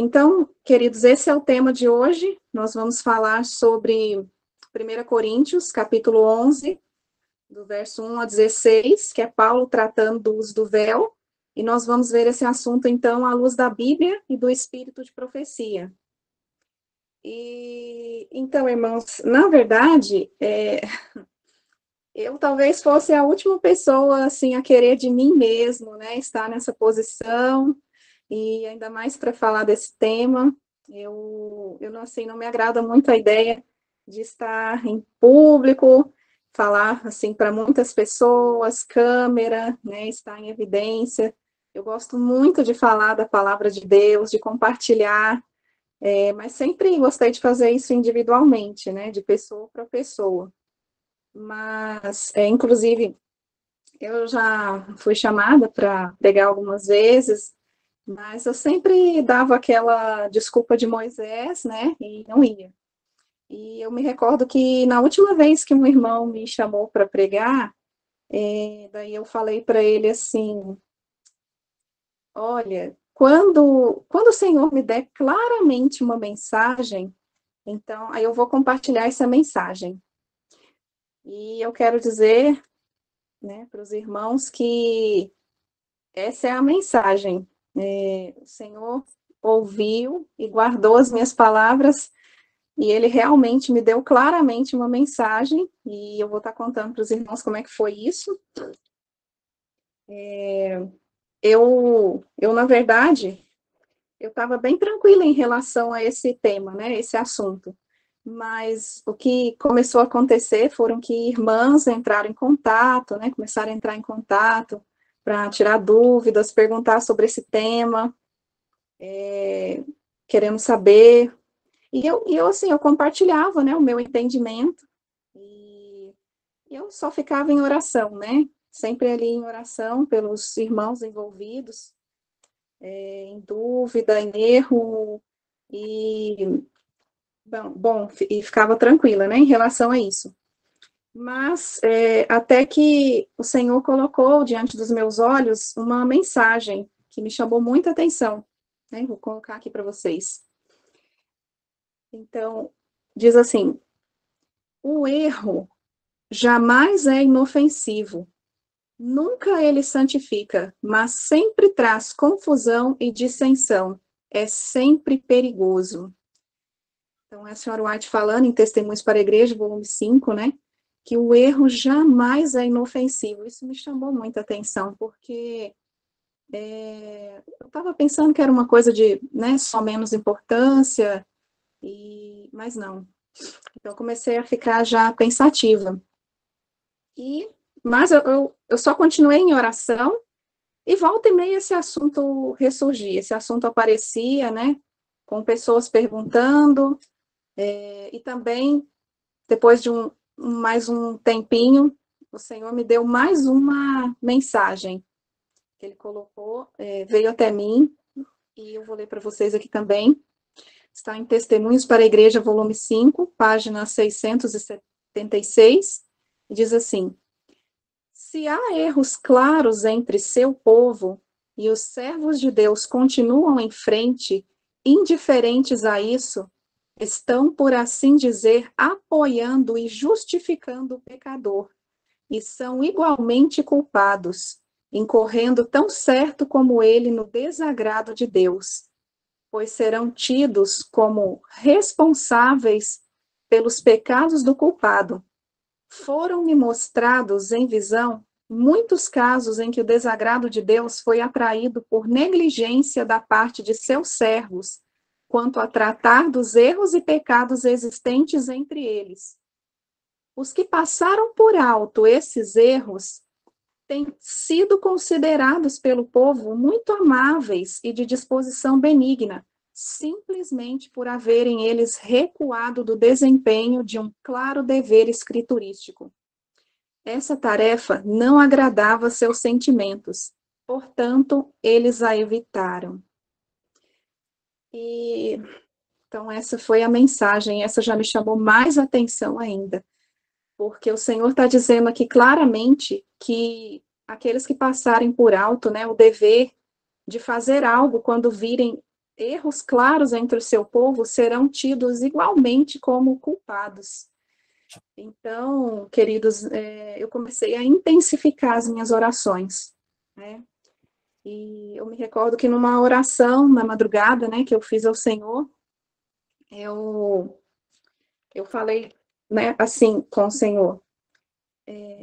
Então, queridos, esse é o tema de hoje. Nós vamos falar sobre 1 Coríntios, capítulo 11, do verso 1 a 16, que é Paulo tratando do uso do véu. E nós vamos ver esse assunto, então, à luz da Bíblia e do espírito de profecia. Então, irmãos, na verdade, eu talvez fosse a última pessoa, assim, a querer de mim mesmo, né, estar nessa posição, e ainda mais para falar desse tema. Eu não, assim, não me agrada muito a ideia de estar em público, falar, assim, para muitas pessoas, câmera, né, estar em evidência. Eu gosto muito de falar da palavra de Deus, de compartilhar, mas sempre gostei de fazer isso individualmente, né, de pessoa para pessoa. Mas, inclusive, eu já fui chamada para pregar algumas vezes, mas eu sempre dava aquela desculpa de Moisés, né, e não ia. E eu me recordo que na última vez que um irmão me chamou para pregar, daí eu falei para ele assim: olha, quando o Senhor me der claramente uma mensagem, então aí eu vou compartilhar essa mensagem. E eu quero dizer, né, para os irmãos que essa é a mensagem. O Senhor ouviu e guardou as minhas palavras, e Ele realmente me deu claramente uma mensagem, e eu vou estar contando para os irmãos como é que foi isso. Na verdade, eu estava bem tranquila em relação a esse tema, né, esse assunto. Mas o que começou a acontecer foram que irmãs entraram em contato, né, começaram a entrar em contato para tirar dúvidas, perguntar sobre esse tema, querendo saber. E eu assim, eu compartilhava, né, o meu entendimento, e eu só ficava em oração, né, sempre ali em oração pelos irmãos envolvidos, em dúvida, em erro, e, e ficava tranquila, né, em relação a isso. Mas até que o Senhor colocou diante dos meus olhos uma mensagem que me chamou muita atenção, né? Vou colocar aqui para vocês. Então, diz assim: o erro jamais é inofensivo, nunca ele santifica, mas sempre traz confusão e dissensão, é sempre perigoso. Então, é a senhora White falando em Testemunhos para a Igreja, volume 5, né? Que o erro jamais é inofensivo. Isso me chamou muita atenção, porque eu estava pensando que era uma coisa de, né, só menos importância, mas não. Então, eu comecei a ficar já pensativa. Mas eu só continuei em oração, e volta e meia esse assunto ressurgia, esse assunto aparecia, né, com pessoas perguntando, e também, depois de mais um tempinho, o Senhor me deu mais uma mensagem que Ele colocou, veio até mim, e eu vou ler para vocês aqui também. Está em Testemunhos para a Igreja, volume 5, página 676, e diz assim: se há erros claros entre seu povo, e os servos de Deus continuam em frente, indiferentes a isso, estão, por assim dizer, apoiando e justificando o pecador, e são igualmente culpados, incorrendo tão certo como ele no desagrado de Deus, pois serão tidos como responsáveis pelos pecados do culpado. Foram-me mostrados em visão muitos casos em que o desagrado de Deus foi atraído por negligência da parte de seus servos, quanto a tratar dos erros e pecados existentes entre eles. Os que passaram por alto esses erros têm sido considerados pelo povo muito amáveis e de disposição benigna, simplesmente por haverem eles recuado do desempenho de um claro dever escriturístico. Essa tarefa não agradava seus sentimentos, portanto, eles a evitaram. Então, essa foi a mensagem, essa já me chamou mais atenção ainda, porque o Senhor está dizendo aqui claramente que aqueles que passarem por alto, né, o dever de fazer algo quando virem erros claros entre o seu povo serão tidos igualmente como culpados. Então, queridos, eu comecei a intensificar as minhas orações, né? E eu me recordo que numa oração na madrugada, né, que eu fiz ao Senhor, eu falei, né, assim com o Senhor: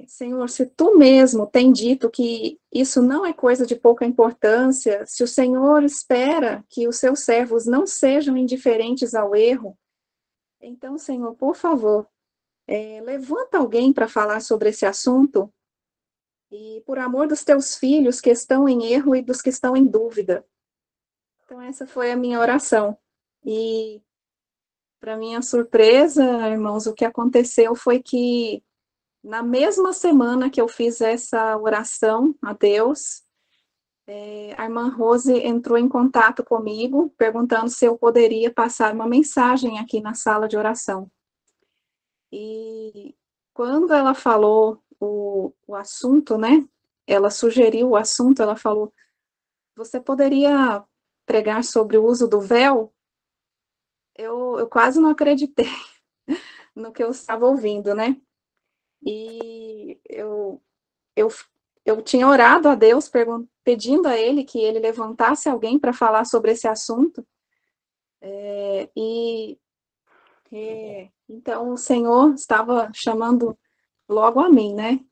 Senhor, se tu mesmo tem dito que isso não é coisa de pouca importância, se o Senhor espera que os seus servos não sejam indiferentes ao erro, então, Senhor, por favor, levanta alguém para falar sobre esse assunto, e por amor dos teus filhos que estão em erro e dos que estão em dúvida. Então, essa foi a minha oração. E, para minha surpresa, irmãos, o que aconteceu foi que, na mesma semana que eu fiz essa oração a Deus, a irmã Rose entrou em contato comigo, perguntando se eu poderia passar uma mensagem aqui na sala de oração. E quando ela falou o assunto, né? Ela sugeriu o assunto, ela falou: você poderia pregar sobre o uso do véu? Eu quase não acreditei no que eu estava ouvindo, né? E eu, eu tinha orado a Deus, pedindo a Ele que Ele levantasse alguém para falar sobre esse assunto. Então o Senhor estava chamando logo a mim, né?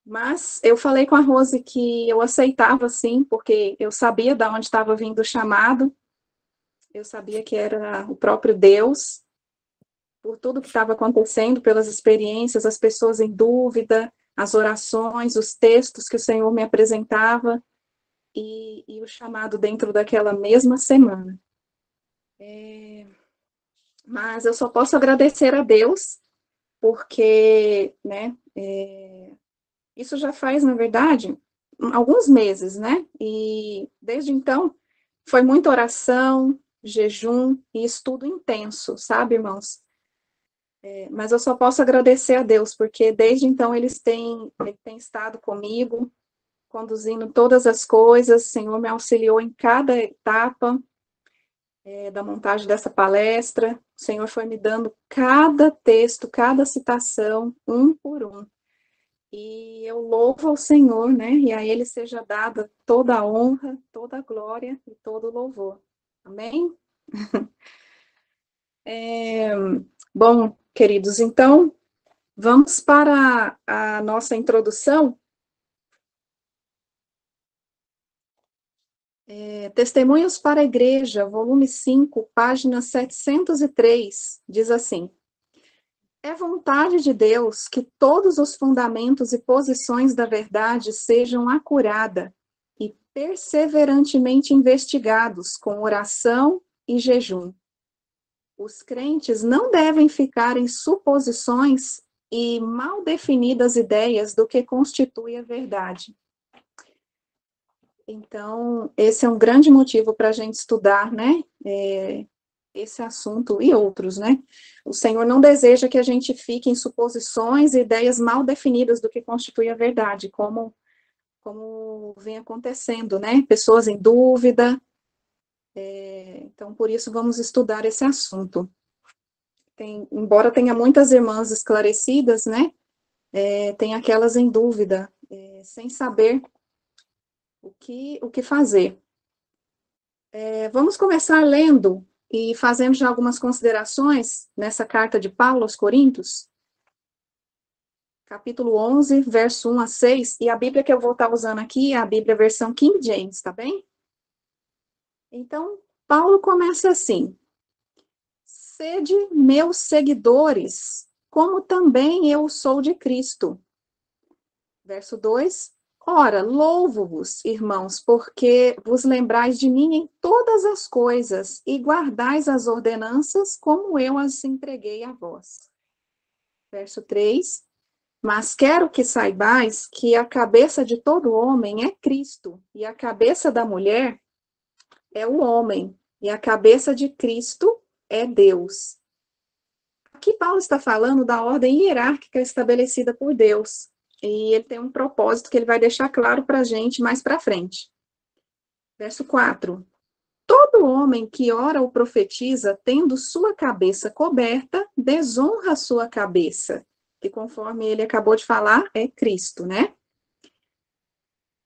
Mas eu falei com a Rose que eu aceitava, sim, porque eu sabia de onde estava vindo o chamado, eu sabia que era o próprio Deus, por tudo que estava acontecendo, pelas experiências, as pessoas em dúvida, as orações, os textos que o Senhor me apresentava, e o chamado dentro daquela mesma semana. Mas eu só posso agradecer a Deus, porque, né, isso já faz, na verdade, alguns meses, né? E desde então foi muita oração, jejum e estudo intenso, sabe, irmãos? Mas eu só posso agradecer a Deus, porque desde então ele tem estado comigo, conduzindo todas as coisas, o Senhor me auxiliou em cada etapa da montagem dessa palestra, o Senhor foi me dando cada texto, cada citação, um por um. E eu louvo ao Senhor, né? E a Ele seja dada toda a honra, toda a glória e todo o louvor. Amém? Bom, queridos, então, vamos para a nossa introdução. Testemunhos para a Igreja, volume 5, página 703, diz assim: é vontade de Deus que todos os fundamentos e posições da verdade sejam acurada e perseverantemente investigados com oração e jejum. Os crentes não devem ficar em suposições e mal definidas ideias do que constitui a verdade. Então, esse é um grande motivo para a gente estudar, né? Esse assunto e outros, né? O Senhor não deseja que a gente fique em suposições e ideias mal definidas do que constitui a verdade, como vem acontecendo, né? Pessoas em dúvida. Então, por isso, vamos estudar esse assunto. Embora tenha muitas irmãs esclarecidas, né? Tem aquelas em dúvida, sem saber o que fazer. Vamos começar lendo e fazendo já algumas considerações nessa carta de Paulo aos Coríntios, capítulo 11, verso 1 a 6, e a Bíblia que eu vou estar usando aqui é a Bíblia versão King James, tá bem? Então, Paulo começa assim: sede meus seguidores, como também eu sou de Cristo. Verso 2, ora, louvo-vos, irmãos, porque vos lembrais de mim em todas as coisas e guardais as ordenanças como eu as entreguei a vós. Verso 3, mas quero que saibais que a cabeça de todo homem é Cristo, e a cabeça da mulher é o homem, e a cabeça de Cristo é Deus. Aqui Paulo está falando da ordem hierárquica estabelecida por Deus, e ele tem um propósito que ele vai deixar claro para a gente mais para frente. Verso 4. Todo homem que ora ou profetiza, tendo sua cabeça coberta, desonra sua cabeça, que conforme ele acabou de falar, é Cristo, né?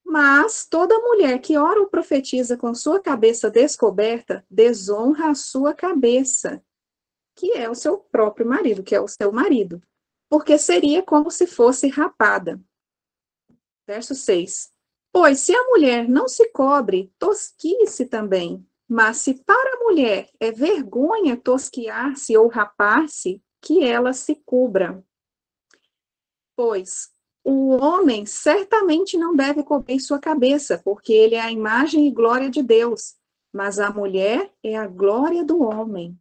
Mas toda mulher que ora ou profetiza com sua cabeça descoberta, desonra a sua cabeça, que é o seu próprio marido, que é o seu marido, porque seria como se fosse rapada. Verso 6. Pois se a mulher não se cobre, tosquie-se também. Mas se para a mulher é vergonha tosquiar-se ou rapar-se, que ela se cubra. Pois o homem certamente não deve cobrir sua cabeça, porque ele é a imagem e glória de Deus, mas a mulher é a glória do homem.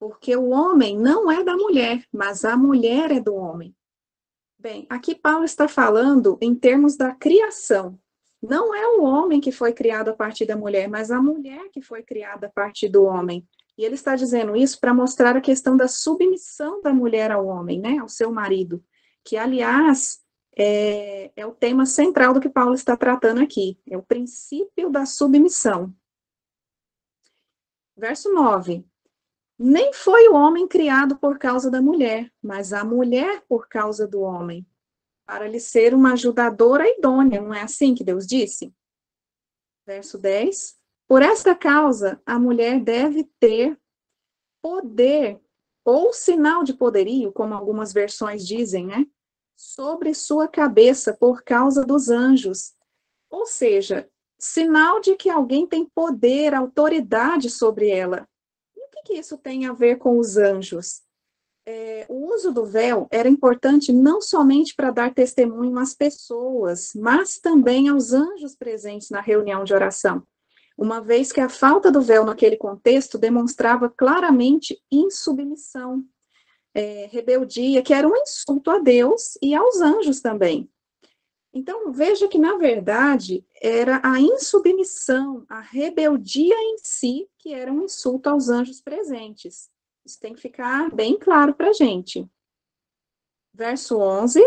Porque o homem não é da mulher, mas a mulher é do homem. Bem, aqui Paulo está falando em termos da criação. Não é o homem que foi criado a partir da mulher, mas a mulher que foi criada a partir do homem. E ele está dizendo isso para mostrar a questão da submissão da mulher ao homem, né, ao seu marido, que, aliás, é o tema central do que Paulo está tratando aqui, é o princípio da submissão. Verso 9. Nem foi o homem criado por causa da mulher, mas a mulher por causa do homem, para lhe ser uma ajudadora idônea, não é assim que Deus disse? Verso 10. Por esta causa, a mulher deve ter poder, ou sinal de poderio, como algumas versões dizem, né? Sobre sua cabeça por causa dos anjos. Ou seja, sinal de que alguém tem poder, autoridade sobre ela. E o que isso tem a ver com os anjos? O uso do véu era importante não somente para dar testemunho às pessoas, mas também aos anjos presentes na reunião de oração, uma vez que a falta do véu naquele contexto demonstrava claramente insubmissão, rebeldia, que era um insulto a Deus e aos anjos também. Então, veja que, na verdade, era a insubmissão, a rebeldia em si, que era um insulto aos anjos presentes. Isso tem que ficar bem claro para a gente. Verso 11.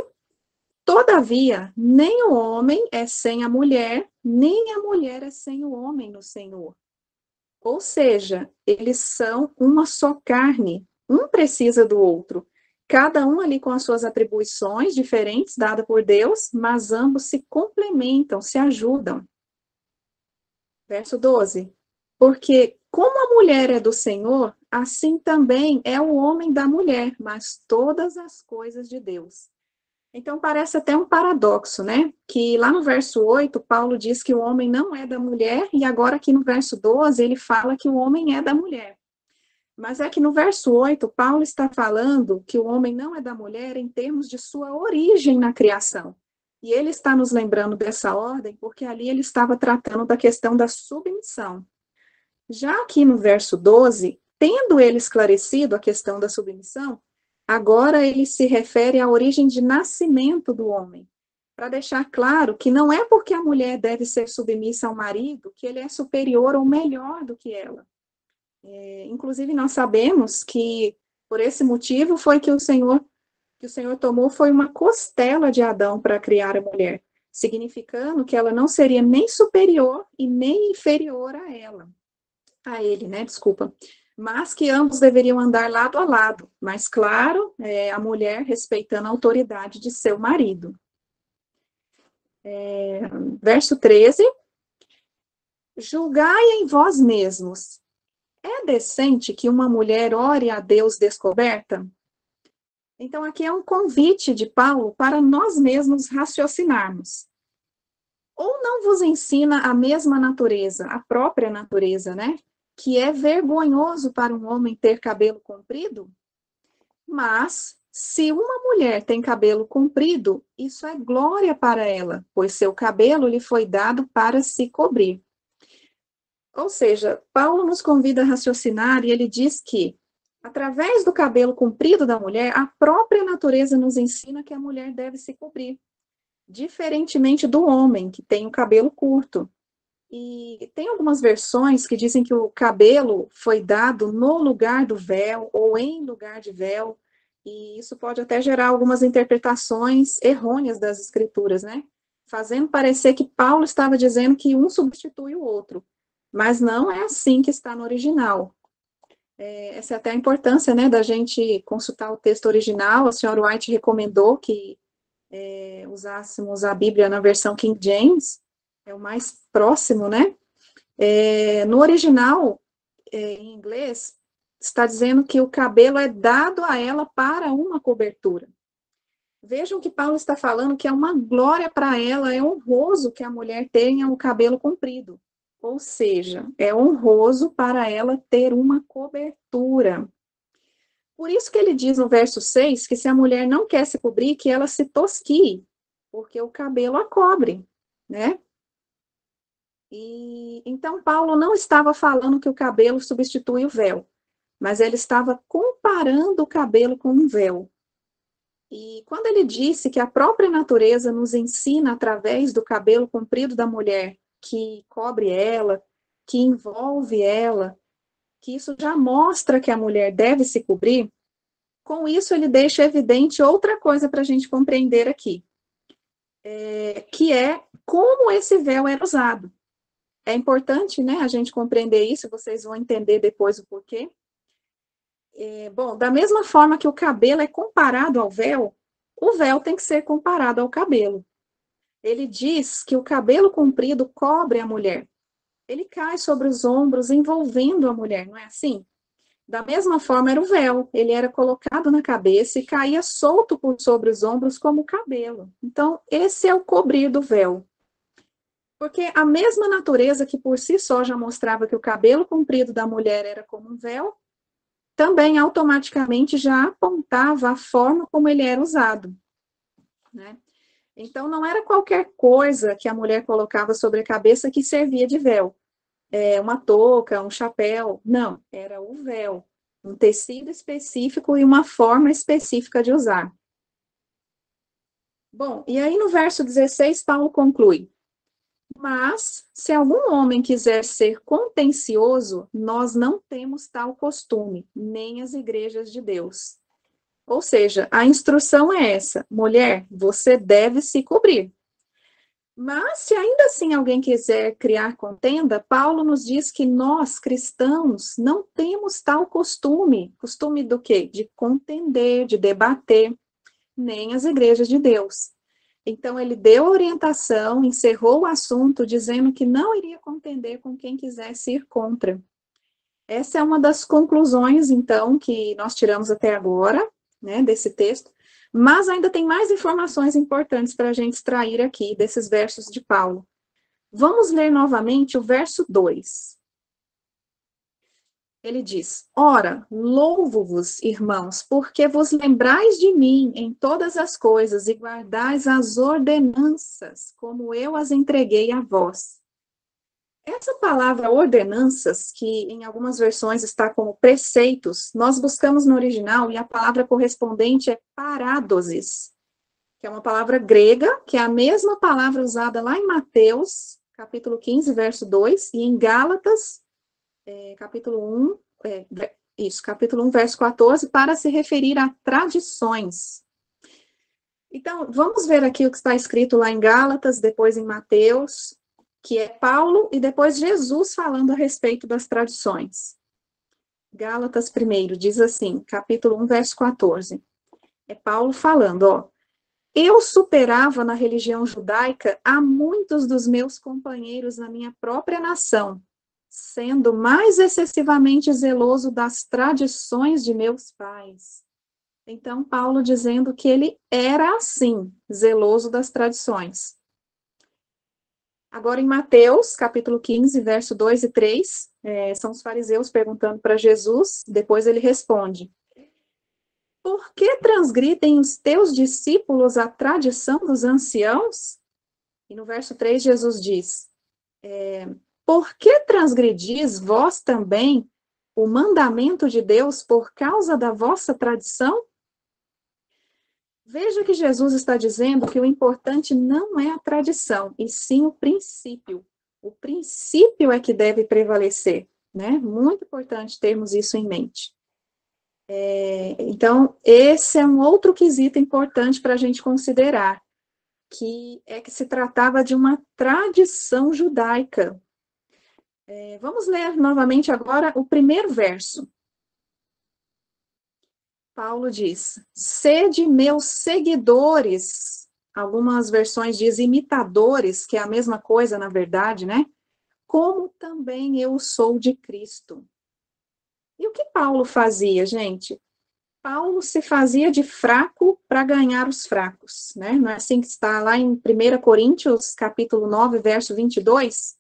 Todavia, nem o homem é sem a mulher, nem a mulher é sem o homem no Senhor. Ou seja, eles são uma só carne, um precisa do outro. Cada um ali com as suas atribuições diferentes dadas por Deus, mas ambos se complementam, se ajudam. Verso 12. Porque como a mulher é do Senhor, assim também é o homem da mulher, mas todas as coisas de Deus. Então parece até um paradoxo, né? Que lá no verso 8, Paulo diz que o homem não é da mulher, e agora aqui no verso 12, ele fala que o homem é da mulher. Mas é que no verso 8, Paulo está falando que o homem não é da mulher em termos de sua origem na criação. E ele está nos lembrando dessa ordem porque ali ele estava tratando da questão da submissão. Já aqui no verso 12, tendo ele esclarecido a questão da submissão, agora ele se refere à origem de nascimento do homem, para deixar claro que não é porque a mulher deve ser submissa ao marido que ele é superior ou melhor do que ela. Inclusive, nós sabemos que, por esse motivo, foi que o Senhor tomou foi uma costela de Adão para criar a mulher, significando que ela não seria nem superior e nem inferior a ele, né, desculpa, mas que ambos deveriam andar lado a lado, mas claro, a mulher respeitando a autoridade de seu marido. Verso 13, julgai em vós mesmos, é decente que uma mulher ore a Deus descoberta? Então, aqui é um convite de Paulo para nós mesmos raciocinarmos. Ou não vos ensina a mesma natureza, a própria natureza, né? Que é vergonhoso para um homem ter cabelo comprido? Mas, se uma mulher tem cabelo comprido, isso é glória para ela, pois seu cabelo lhe foi dado para se cobrir. Ou seja, Paulo nos convida a raciocinar e ele diz que, através do cabelo comprido da mulher, a própria natureza nos ensina que a mulher deve se cobrir, diferentemente do homem, que tem o cabelo curto. E tem algumas versões que dizem que o cabelo foi dado no lugar do véu ou em lugar de véu, e isso pode até gerar algumas interpretações errôneas das escrituras, né? fazendo parecer que Paulo estava dizendo que um substitui o outro, mas não é assim que está no original. Essa é até a importância, né, da gente consultar o texto original. A senhora White recomendou que usássemos a Bíblia na versão King James, é o mais próximo, né? No original, em inglês, está dizendo que o cabelo é dado a ela para uma cobertura. Vejam que Paulo está falando que é uma glória para ela, é honroso que a mulher tenha o cabelo comprido. Ou seja, é honroso para ela ter uma cobertura. Por isso que ele diz no verso 6 que se a mulher não quer se cobrir, que ela se tosquie, porque o cabelo a cobre, né? E então Paulo não estava falando que o cabelo substitui o véu, mas ele estava comparando o cabelo com um véu. E quando ele disse que a própria natureza nos ensina através do cabelo comprido da mulher, que cobre ela, que envolve ela, que isso já mostra que a mulher deve se cobrir, com isso ele deixa evidente outra coisa para a gente compreender aqui, que é como esse véu era usado. É importante, né, a gente compreender isso, vocês vão entender depois o porquê. Bom, da mesma forma que o cabelo é comparado ao véu, o véu tem que ser comparado ao cabelo. Ele diz que o cabelo comprido cobre a mulher. Ele cai sobre os ombros, envolvendo a mulher, não é assim? Da mesma forma era o véu, ele era colocado na cabeça e caía solto por sobre os ombros como o cabelo. Então, esse é o cobrir do véu. Porque a mesma natureza que por si só já mostrava que o cabelo comprido da mulher era como um véu, também automaticamente já apontava a forma como ele era usado, né? Então, não era qualquer coisa que a mulher colocava sobre a cabeça que servia de véu. Uma touca, um chapéu. Não, era o véu. Um tecido específico e uma forma específica de usar. Bom, e aí no verso 16, Paulo conclui: mas, se algum homem quiser ser contencioso, nós não temos tal costume, nem as igrejas de Deus. Ou seja, a instrução é essa: mulher, você deve se cobrir. Mas, se ainda assim alguém quiser criar contenda, Paulo nos diz que nós, cristãos, não temos tal costume. Costume do quê? De contender, de debater, nem as igrejas de Deus. Então, ele deu a orientação, encerrou o assunto, dizendo que não iria contender com quem quisesse ir contra. Essa é uma das conclusões, então, que nós tiramos até agora, né, desse texto, mas ainda tem mais informações importantes para a gente extrair aqui desses versos de Paulo. Vamos ler novamente o verso 2. Ele diz: ora, louvo-vos, irmãos, porque vos lembrais de mim em todas as coisas e guardais as ordenanças, como eu as entreguei a vós. Essa palavra ordenanças, que em algumas versões está como preceitos, nós buscamos no original e a palavra correspondente é parádosis, que é uma palavra grega, que é a mesma palavra usada lá em Mateus, capítulo 15, verso 2, e em Gálatas, capítulo 1, verso 14, para se referir a tradições. Então, vamos ver aqui o que está escrito lá em Gálatas, depois em Mateus, que é Paulo, e depois Jesus falando a respeito das tradições. Gálatas primeiro, diz assim, capítulo 1, verso 14. É Paulo falando, ó. Eu superava na religião judaica a muitos dos meus companheiros na minha própria nação, sendo mais excessivamente zeloso das tradições de meus pais. Então, Paulo dizendo que ele era assim, zeloso das tradições. Agora, em Mateus, capítulo 15, verso 2 e 3, são os fariseus perguntando para Jesus, depois ele responde: por que transgridem os teus discípulos a tradição dos anciãos? E no verso 3, Jesus diz: por que transgredis vós também o mandamento de Deus por causa da vossa tradição? Veja que Jesus está dizendo que o importante não é a tradição, e sim o princípio. O princípio é que deve prevalecer, né? Muito importante termos isso em mente. Então, esse é um outro quesito importante para a gente considerar. que se tratava de uma tradição judaica. Vamos ler novamente agora o primeiro verso. Paulo diz: sede meus seguidores. Algumas versões dizem imitadores, que é a mesma coisa, na verdade, né? Como também eu sou de Cristo. E o que Paulo fazia, gente? Paulo se fazia de fraco para ganhar os fracos, né? Não é assim que está lá em 1 Coríntios, capítulo 9, verso 22?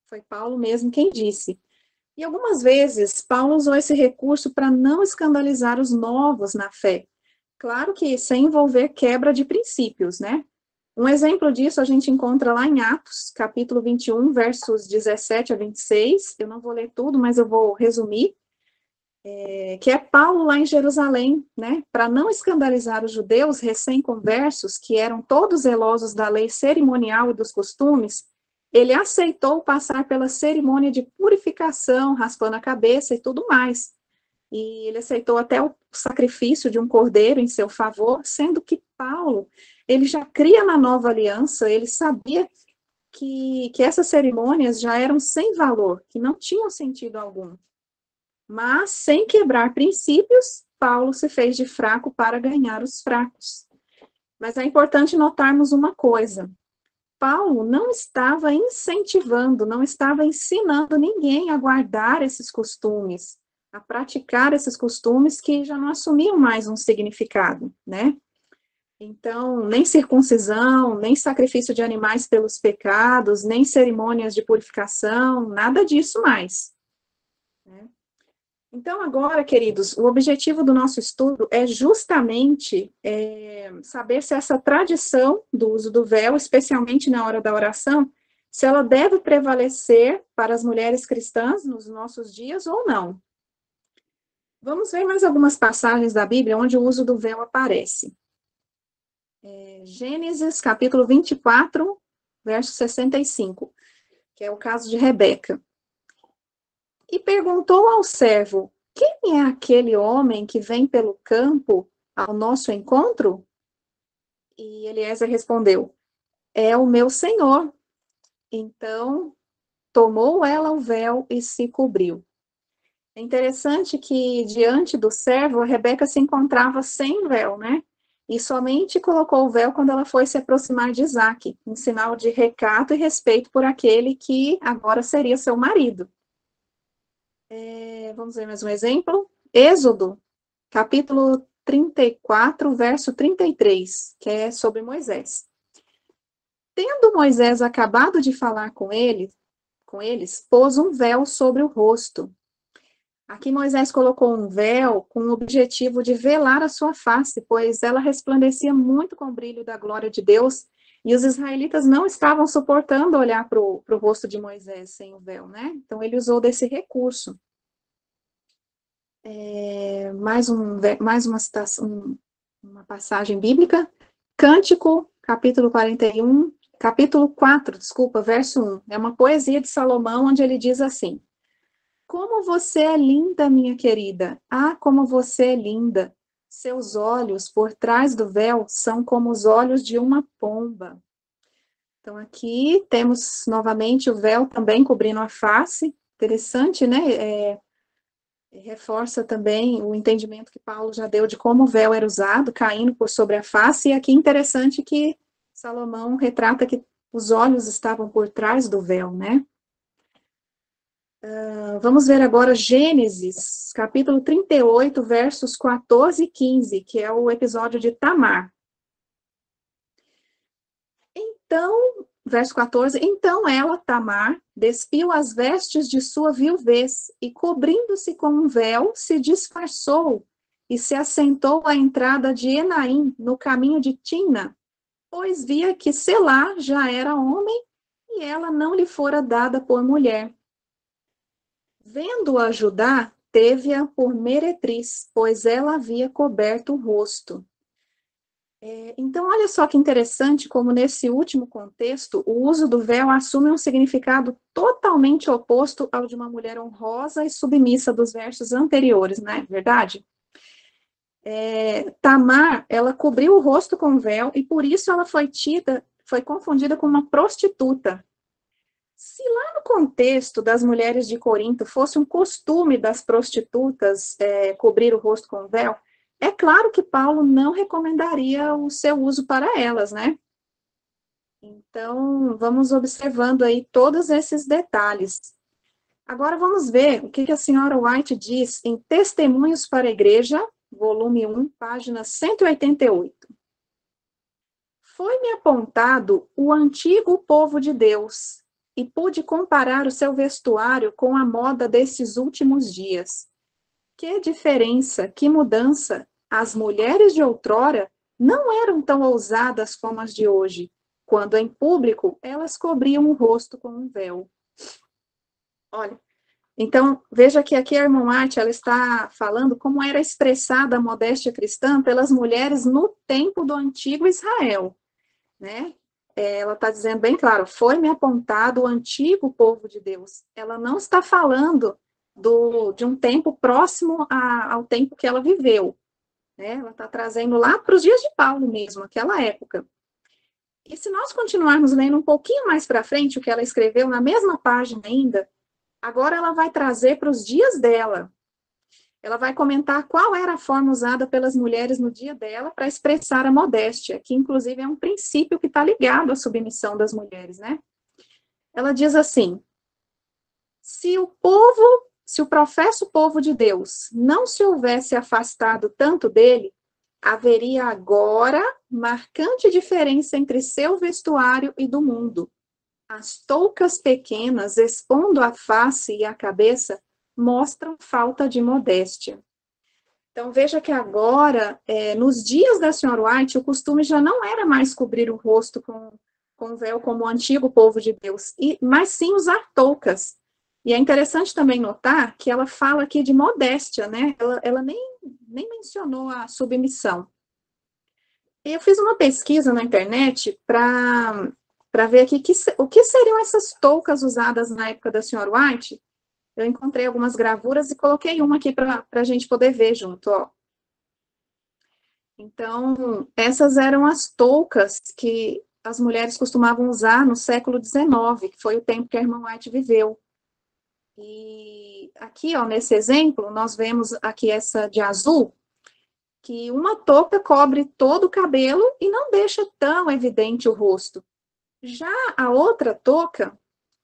Foi Paulo mesmo quem disse. E algumas vezes, Paulo usou esse recurso para não escandalizar os novos na fé. Claro que sem envolver quebra de princípios, né? Um exemplo disso a gente encontra lá em Atos, capítulo 21, versos 17 a 26. Eu não vou ler tudo, mas eu vou resumir. Que é Paulo lá em Jerusalém, né? Para não escandalizar os judeus recém-conversos, que eram todos zelosos da lei cerimonial e dos costumes, ele aceitou passar pela cerimônia de purificação, raspando a cabeça e tudo mais. E ele aceitou até o sacrifício de um cordeiro em seu favor, sendo que Paulo, ele já cria na nova aliança, ele sabia que essas cerimônias já eram sem valor, que não tinham sentido algum. Mas, sem quebrar princípios, Paulo se fez de fraco para ganhar os fracos. Mas é importante notarmos uma coisa. Paulo não estava incentivando, não estava ensinando ninguém a guardar esses costumes, a praticar esses costumes que já não assumiam mais um significado, né? Então, nem circuncisão, nem sacrifício de animais pelos pecados, nem cerimônias de purificação, nada disso mais, né? Então, agora, queridos, o objetivo do nosso estudo é justamente saber se essa tradição do uso do véu, especialmente na hora da oração, se ela deve prevalecer para as mulheres cristãs nos nossos dias ou não. Vamos ver mais algumas passagens da Bíblia onde o uso do véu aparece. Gênesis, capítulo 24, verso 65, que é o caso de Rebeca. E perguntou ao servo: quem é aquele homem que vem pelo campo ao nosso encontro? E Eliezer respondeu: é o meu senhor. Então, tomou ela o véu e se cobriu. É interessante que, diante do servo, a Rebeca se encontrava sem véu, né? E somente colocou o véu quando ela foi se aproximar de Isaque, em sinal de recato e respeito por aquele que agora seria seu marido. Vamos ver mais um exemplo. Êxodo, capítulo 34, verso 33, que é sobre Moisés. Tendo Moisés acabado de falar com eles, pôs um véu sobre o rosto. Aqui Moisés colocou um véu com o objetivo de velar a sua face, pois ela resplandecia muito com o brilho da glória de Deus, e os israelitas não estavam suportando olhar para o rosto de Moisés sem o véu, né? Então ele usou desse recurso. Mais uma citação, uma passagem bíblica. Cântico, capítulo 41, capítulo 4, desculpa, verso 1. É uma poesia de Salomão, onde ele diz assim: como você é linda, minha querida. Ah, como você é linda. Seus olhos, por trás do véu, são como os olhos de uma pomba. Então, aqui temos novamente o véu também cobrindo a face. Interessante, né? Reforça também o entendimento que Paulo já deu de como o véu era usado, caindo por sobre a face. E aqui interessante que Salomão retrata que os olhos estavam por trás do véu, né? Vamos ver agora Gênesis, capítulo 38, versos 14 e 15, que é o episódio de Tamar. Então, verso 14, então ela, Tamar, despiu as vestes de sua viuvez e, cobrindo-se com um véu, se disfarçou e se assentou à entrada de Enaim, no caminho de Timna, pois via que Selá já era homem e ela não lhe fora dada por mulher. Vendo-a Judá, teve-a por meretriz, pois ela havia coberto o rosto. Então, olha só que interessante como nesse último contexto, o uso do véu assume um significado totalmente oposto ao de uma mulher honrosa e submissa dos versos anteriores, não é verdade? Tamar, ela cobriu o rosto com véu e por isso ela foi confundida com uma prostituta. Se lá no contexto das mulheres de Corinto fosse um costume das prostitutas cobrir o rosto com véu, é claro que Paulo não recomendaria o seu uso para elas, né? Então, vamos observando aí todos esses detalhes. Agora vamos ver o que a senhora White diz em Testemunhos para a Igreja, volume 1, página 188. Foi-me apontado o antigo povo de Deus, e pude comparar o seu vestuário com a moda desses últimos dias. Que diferença, que mudança! As mulheres de outrora não eram tão ousadas como as de hoje, quando em público elas cobriam o rosto com um véu. Olha, então, veja que aqui a irmã White, ela está falando como era expressada a modéstia cristã pelas mulheres no tempo do antigo Israel, né? Ela está dizendo bem claro, foi-me apontado o antigo povo de Deus. Ela não está falando de um tempo próximo ao tempo que ela viveu, né? Ela está trazendo lá para os dias de Paulo mesmo, aquela época. E se nós continuarmos lendo um pouquinho mais para frente, o que ela escreveu na mesma página ainda, agora ela vai trazer para os dias dela. Ela vai comentar qual era a forma usada pelas mulheres no dia dela para expressar a modéstia, que inclusive é um princípio que está ligado à submissão das mulheres, né? Ela diz assim: se o professo povo de Deus não se houvesse afastado tanto dele, haveria agora marcante diferença entre seu vestuário e do mundo. As toucas pequenas, expondo a face e a cabeça, mostram falta de modéstia. Então, veja que agora, nos dias da senhora White, o costume já não era mais cobrir o rosto com véu como o antigo povo de Deus, mas sim usar toucas. E é interessante também notar que ela fala aqui de modéstia, né? Ela nem mencionou a submissão. Eu fiz uma pesquisa na internet para ver aqui o que seriam essas toucas usadas na época da senhora White. Eu encontrei algumas gravuras e coloquei uma aqui para a gente poder ver junto, ó. Então, essas eram as toucas que as mulheres costumavam usar no século XIX, que foi o tempo que a irmã White viveu. E aqui, ó, nesse exemplo, nós vemos aqui essa de azul, que uma touca cobre todo o cabelo e não deixa tão evidente o rosto. Já a outra touca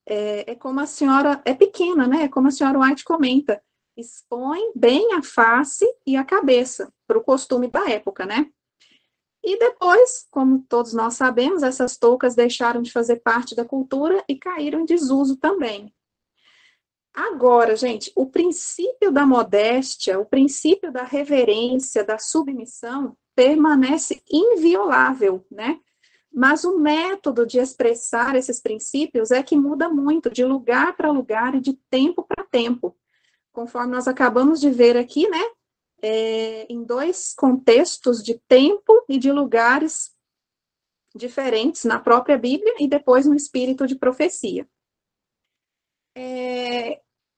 é como a senhora, é pequena, né? É como a senhora White comenta, expõe bem a face e a cabeça, para o costume da época, né? E depois, como todos nós sabemos, essas toucas deixaram de fazer parte da cultura e caíram em desuso também. Agora, gente, o princípio da modéstia, o princípio da reverência, da submissão, permanece inviolável, né? Mas o método de expressar esses princípios é que muda muito de lugar para lugar e de tempo para tempo. Conforme nós acabamos de ver aqui, né? Em dois contextos de tempo e de lugares diferentes na própria Bíblia e depois no espírito de profecia.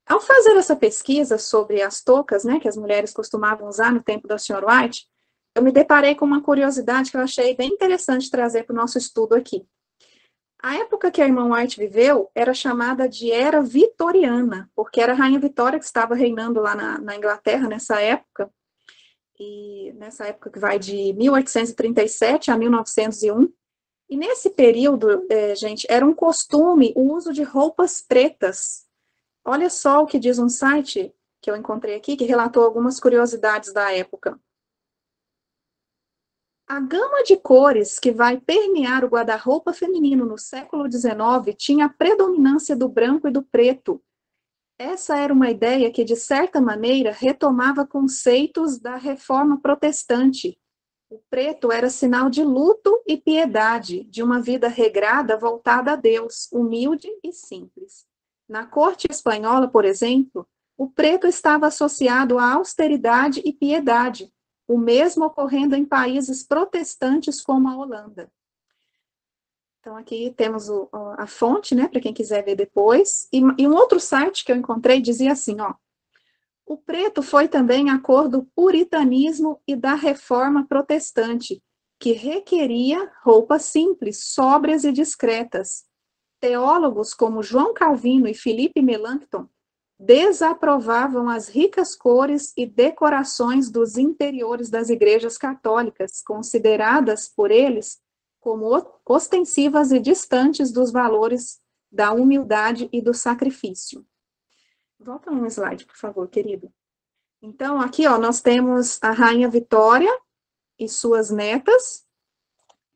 Ao fazer essa pesquisa sobre as toucas, né, que as mulheres costumavam usar no tempo da Sra. White, eu me deparei com uma curiosidade que eu achei bem interessante trazer para o nosso estudo aqui. A época que a irmã White viveu era chamada de Era Vitoriana, porque era a Rainha Vitória que estava reinando lá na Inglaterra nessa época, e nessa época que vai de 1837 a 1901. E nesse período, gente, era um costume o uso de roupas pretas. Olha só o que diz um site que eu encontrei aqui, que relatou algumas curiosidades da época. A gama de cores que vai permear o guarda-roupa feminino no século XIX tinha a predominância do branco e do preto. Essa era uma ideia que, de certa maneira, retomava conceitos da reforma protestante. O preto era sinal de luto e piedade, de uma vida regrada voltada a Deus, humilde e simples. Na corte espanhola, por exemplo, o preto estava associado à austeridade e piedade, o mesmo ocorrendo em países protestantes como a Holanda. Então, aqui temos a fonte, né, para quem quiser ver depois. E um outro site que eu encontrei dizia assim, ó, O preto foi também a cor do puritanismo e da reforma protestante, que requeria roupas simples, sóbrias e discretas. Teólogos como João Calvino e Felipe Melanchthon desaprovavam as ricas cores e decorações dos interiores das igrejas católicas, consideradas por eles como ostensivas e distantes dos valores da humildade e do sacrifício. Volta um slide, por favor, querido. Então, aqui, ó, nós temos a Rainha Vitória e suas netas,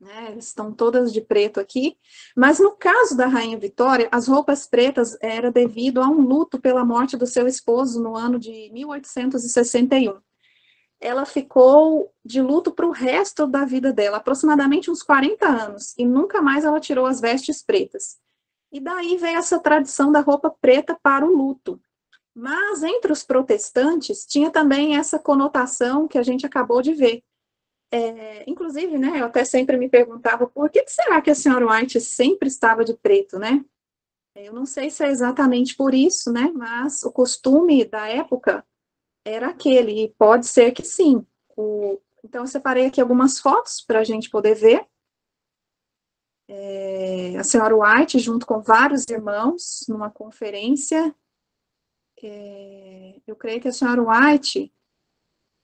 né, estão todas de preto aqui, mas no caso da Rainha Vitória, as roupas pretas era devido a um luto pela morte do seu esposo no ano de 1861. Ela ficou de luto para o resto da vida dela, aproximadamente uns 40 anos, e nunca mais ela tirou as vestes pretas. E daí vem essa tradição da roupa preta para o luto. Mas entre os protestantes tinha também essa conotação que a gente acabou de ver. Inclusive, né, eu até sempre me perguntava por que será que a senhora White sempre estava de preto, né? Eu não sei se é exatamente por isso, né, mas o costume da época era aquele, e pode ser que sim. Então, eu separei aqui algumas fotos para a gente poder ver. A senhora White, junto com vários irmãos, numa conferência. Eu creio que a senhora White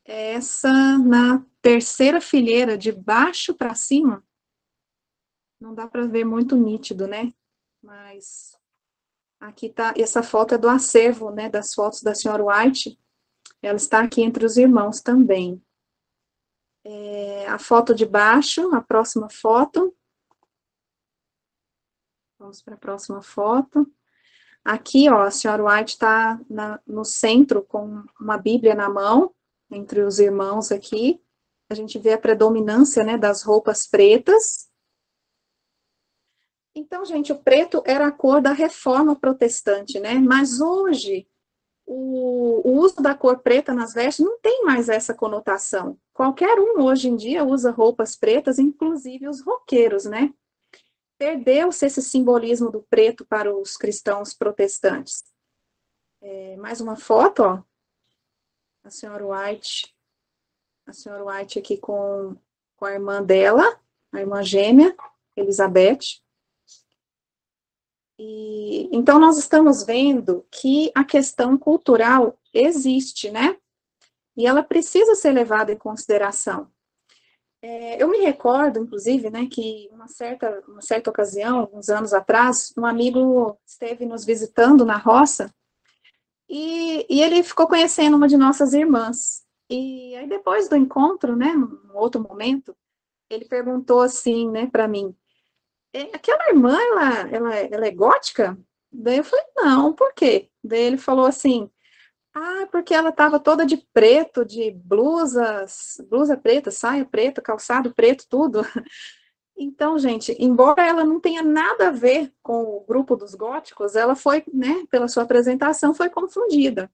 é essa na terceira fileira, de baixo para cima. Não dá para ver muito nítido, né? Mas aqui tá, essa foto é do acervo, né, das fotos da senhora White. Ela está aqui entre os irmãos também. A foto de baixo, a próxima foto. Vamos para a próxima foto. Aqui, ó, a senhora White está no centro com uma Bíblia na mão, entre os irmãos aqui. A gente vê a predominância, né, das roupas pretas. Então, gente, o preto era a cor da reforma protestante, né? Mas hoje, o uso da cor preta nas vestes não tem mais essa conotação. Qualquer um hoje em dia usa roupas pretas, inclusive os roqueiros, né? Perdeu-se esse simbolismo do preto para os cristãos protestantes. Mais uma foto, ó. A senhora White aqui com a irmã dela, a irmã gêmea, Elizabeth. Então, nós estamos vendo que a questão cultural existe, né? E ela precisa ser levada em consideração. Eu me recordo, inclusive, né, que uma certa ocasião, alguns anos atrás, um amigo esteve nos visitando na roça e ele ficou conhecendo uma de nossas irmãs. E aí, depois do encontro, né, num outro momento, ele perguntou assim, né, para mim, aquela irmã, ela é gótica? Daí eu falei, não, por quê? Daí ele falou assim, porque ela estava toda de preto, de blusa preta, saia preta, calçado preto, tudo. Então, gente, embora ela não tenha nada a ver com o grupo dos góticos, ela foi, né, pela sua apresentação, foi confundida.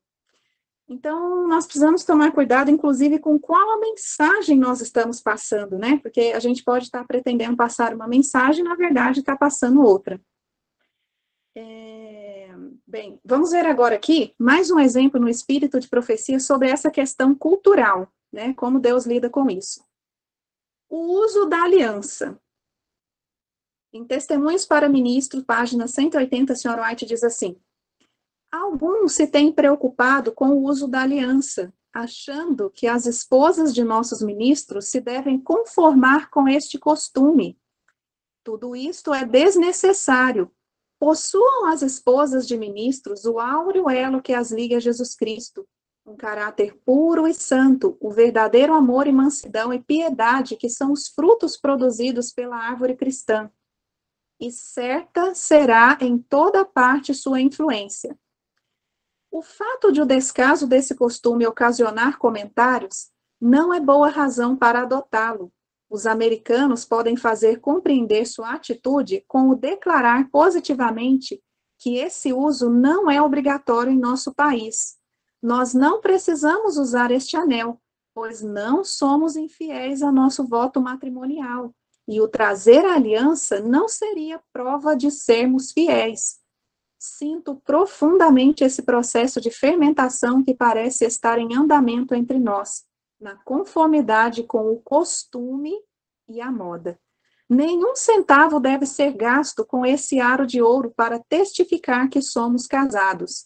Então, nós precisamos tomar cuidado, inclusive, com qual a mensagem nós estamos passando, né? Porque a gente pode estar pretendendo passar uma mensagem, na verdade, está passando outra. Bem, vamos ver agora aqui mais um exemplo no espírito de profecia sobre essa questão cultural, né? Como Deus lida com isso. O uso da aliança. Em Testemunhos para Ministros, página 180, a senhora White diz assim: alguns se têm preocupado com o uso da aliança, achando que as esposas de nossos ministros se devem conformar com este costume. Tudo isto é desnecessário. Possuam as esposas de ministros o áureo elo que as liga a Jesus Cristo, um caráter puro e santo, o verdadeiro amor e mansidão e piedade que são os frutos produzidos pela árvore cristã. E certa será em toda parte sua influência. O fato de o descaso desse costume ocasionar comentários não é boa razão para adotá-lo. Os americanos podem fazer compreender sua atitude com o declarar positivamente que esse uso não é obrigatório em nosso país. Nós não precisamos usar este anel, pois não somos infiéis ao nosso voto matrimonial, e o trazer a aliança não seria prova de sermos fiéis. Sinto profundamente esse processo de fermentação que parece estar em andamento entre nós, na conformidade com o costume e a moda. Nenhum centavo deve ser gasto com esse aro de ouro para testificar que somos casados.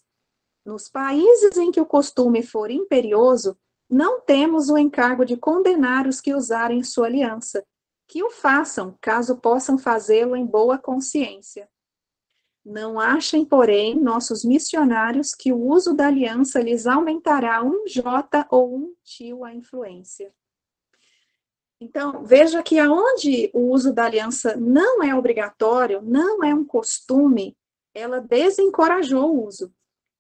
Nos países em que o costume for imperioso, não temos o encargo de condenar os que usarem sua aliança. Que o façam, caso possam fazê-lo em boa consciência. Não achem, porém, nossos missionários que o uso da aliança lhes aumentará um jota ou um tio a influência. Então, veja que aonde o uso da aliança não é obrigatório, não é um costume, ela desencorajou o uso.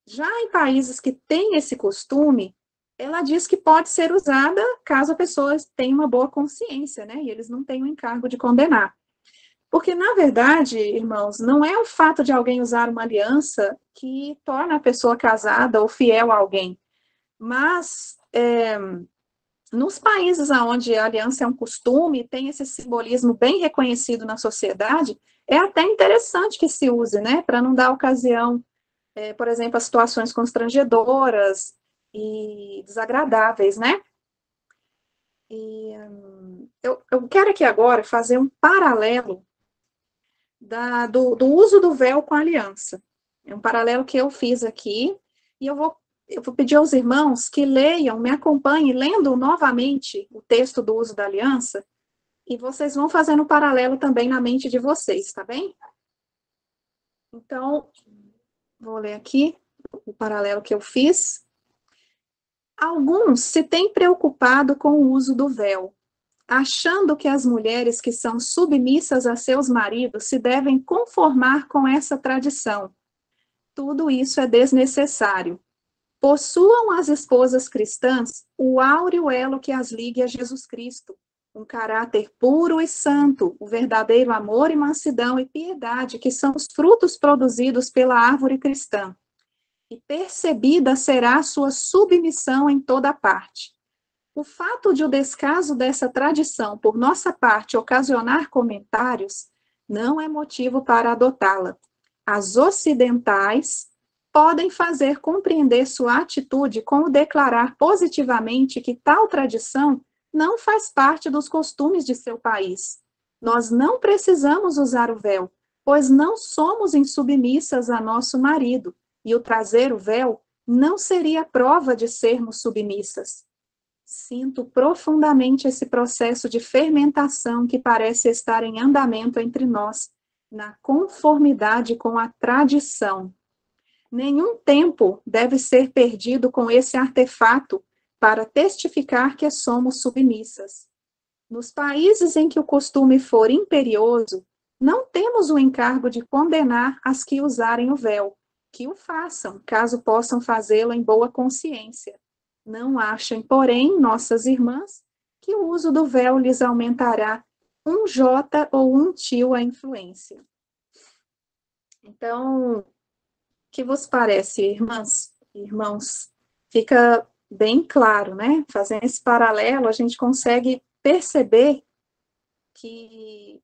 Já em países que têm esse costume, ela diz que pode ser usada caso a pessoa tenha uma boa consciência, né? E eles não têm o encargo de condenar. Porque, na verdade, irmãos, não é o fato de alguém usar uma aliança que torna a pessoa casada ou fiel a alguém. Mas, nos países onde a aliança é um costume, tem esse simbolismo bem reconhecido na sociedade, é até interessante que se use, né? Para não dar ocasião, por exemplo, a situações constrangedoras e desagradáveis, né? E eu quero aqui agora fazer um paralelo do uso do véu com a aliança. É um paralelo que eu fiz aqui, e eu vou pedir aos irmãos que leiam, me acompanhem, lendo novamente o texto do uso da aliança, e vocês vão fazendo um paralelo também na mente de vocês, tá bem? Então, vou ler aqui o paralelo que eu fiz. Alguns se têm preocupado com o uso do véu, achando que as mulheres que são submissas a seus maridos se devem conformar com essa tradição. Tudo isso é desnecessário. Possuam as esposas cristãs o áureo elo que as ligue a Jesus Cristo, um caráter puro e santo, o verdadeiro amor e mansidão e piedade que são os frutos produzidos pela árvore cristã. E percebida será sua submissão em toda parte. O fato de o descaso dessa tradição por nossa parte ocasionar comentários não é motivo para adotá-la. As ocidentais podem fazer compreender sua atitude com o declarar positivamente que tal tradição não faz parte dos costumes de seu país. Nós não precisamos usar o véu, pois não somos insubmissas a nosso marido, e o trazer o véu não seria prova de sermos submissas. Sinto profundamente esse processo de fermentação que parece estar em andamento entre nós, na conformidade com a tradição. Nenhum tempo deve ser perdido com esse artefato para testificar que somos submissas. Nos países em que o costume for imperioso, não temos o encargo de condenar as que usarem o véu, que o façam, caso possam fazê-lo em boa consciência. Não achem, porém, nossas irmãs, que o uso do véu lhes aumentará um jota ou um tio a influência. Então, o que vos parece, irmãs e irmãos? Fica bem claro, né? Fazendo esse paralelo, a gente consegue perceber que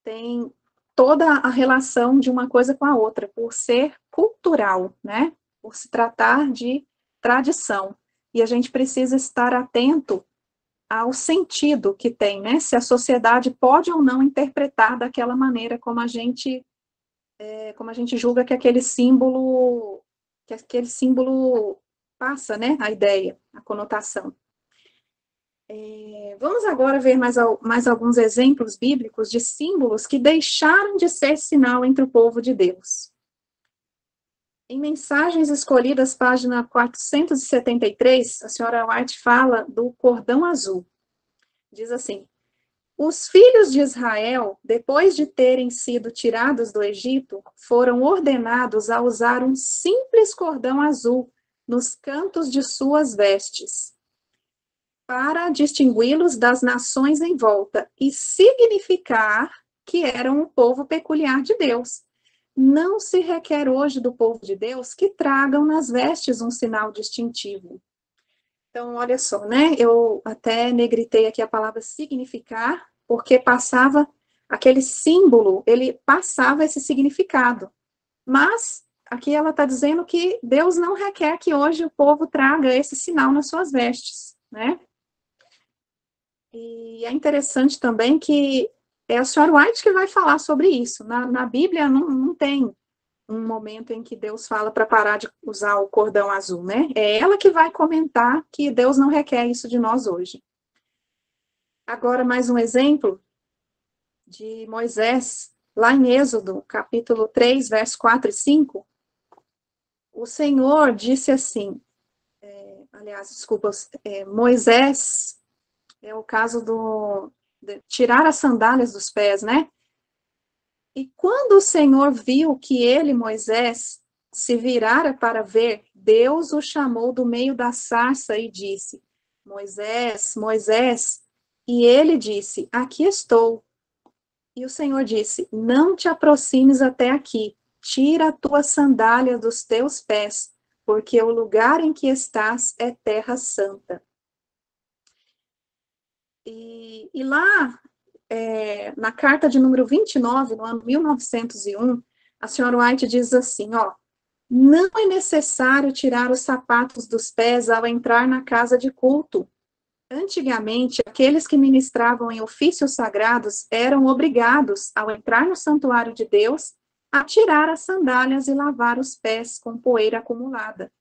tem toda a relação de uma coisa com a outra, por ser cultural, né? Por se tratar de tradição. E a gente precisa estar atento ao sentido que tem, né? Se a sociedade pode ou não interpretar daquela maneira como a gente julga que aquele símbolo passa, né? A ideia, a conotação. Vamos agora ver mais alguns exemplos bíblicos de símbolos que deixaram de ser sinal entre o povo de Deus. Em Mensagens Escolhidas, página 473, a senhora White fala do cordão azul. Diz assim: os filhos de Israel, depois de terem sido tirados do Egito, foram ordenados a usar um simples cordão azul nos cantos de suas vestes, para distingui-los das nações em volta e significar que eram um povo peculiar de Deus. Não se requer hoje do povo de Deus que tragam nas vestes um sinal distintivo. Então, olha só, né? Eu até negritei aqui a palavra significar, porque passava aquele símbolo, ele passava esse significado. Mas aqui ela está dizendo que Deus não requer que hoje o povo traga esse sinal nas suas vestes, né? E é interessante também que é a senhora White que vai falar sobre isso. Na Bíblia não tem um momento em que Deus fala para parar de usar o cordão azul, né? É ela que vai comentar que Deus não requer isso de nós hoje. Agora, mais um exemplo de Moisés, lá em Êxodo, capítulo 3, verso 4 e 5, o Senhor disse assim, Moisés, é o caso de tirar as sandálias dos pés, né? E quando o Senhor viu que ele, Moisés, se virara para ver, Deus o chamou do meio da sarça e disse, Moisés, Moisés, e ele disse, aqui estou. E o Senhor disse, não te aproximes até aqui, tira a tua sandália dos teus pés, porque o lugar em que estás é terra santa. E lá, na carta de número 29, no ano 1901, a senhora White diz assim, ó, não é necessário tirar os sapatos dos pés ao entrar na casa de culto. Antigamente, aqueles que ministravam em ofícios sagrados eram obrigados, ao entrar no santuário de Deus, a tirar as sandálias e lavar os pés com poeira acumulada.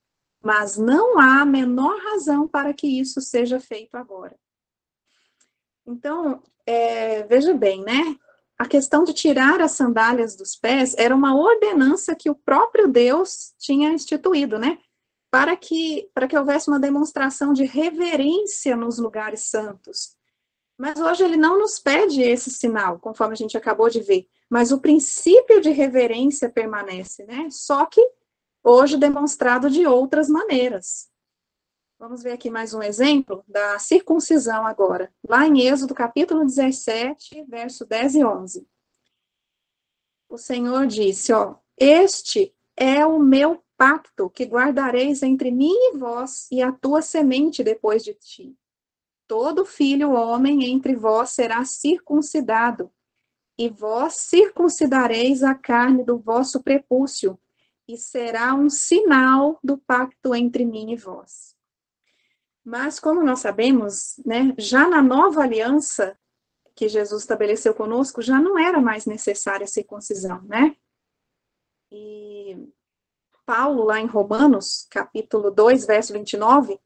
Mas não há a menor razão para que isso seja feito agora. Então, veja bem, né? A questão de tirar as sandálias dos pés era uma ordenança que o próprio Deus tinha instituído, né? Para que houvesse uma demonstração de reverência nos lugares santos. Mas hoje ele não nos pede esse sinal, conforme a gente acabou de ver. Mas o princípio de reverência permanece, né? Só que hoje demonstrado de outras maneiras. Vamos ver aqui mais um exemplo da circuncisão agora. Lá em Êxodo, capítulo 17, verso 10 e 11. O Senhor disse, ó, este é o meu pacto que guardareis entre mim e vós e a tua semente depois de ti. Todo filho homem entre vós será circuncidado, e vós circuncidareis a carne do vosso prepúcio, e será um sinal do pacto entre mim e vós. Mas, como nós sabemos, né, já na nova aliança que Jesus estabeleceu conosco, já não era mais necessária a circuncisão, né? E Paulo, lá em Romanos, capítulo 2, verso 29,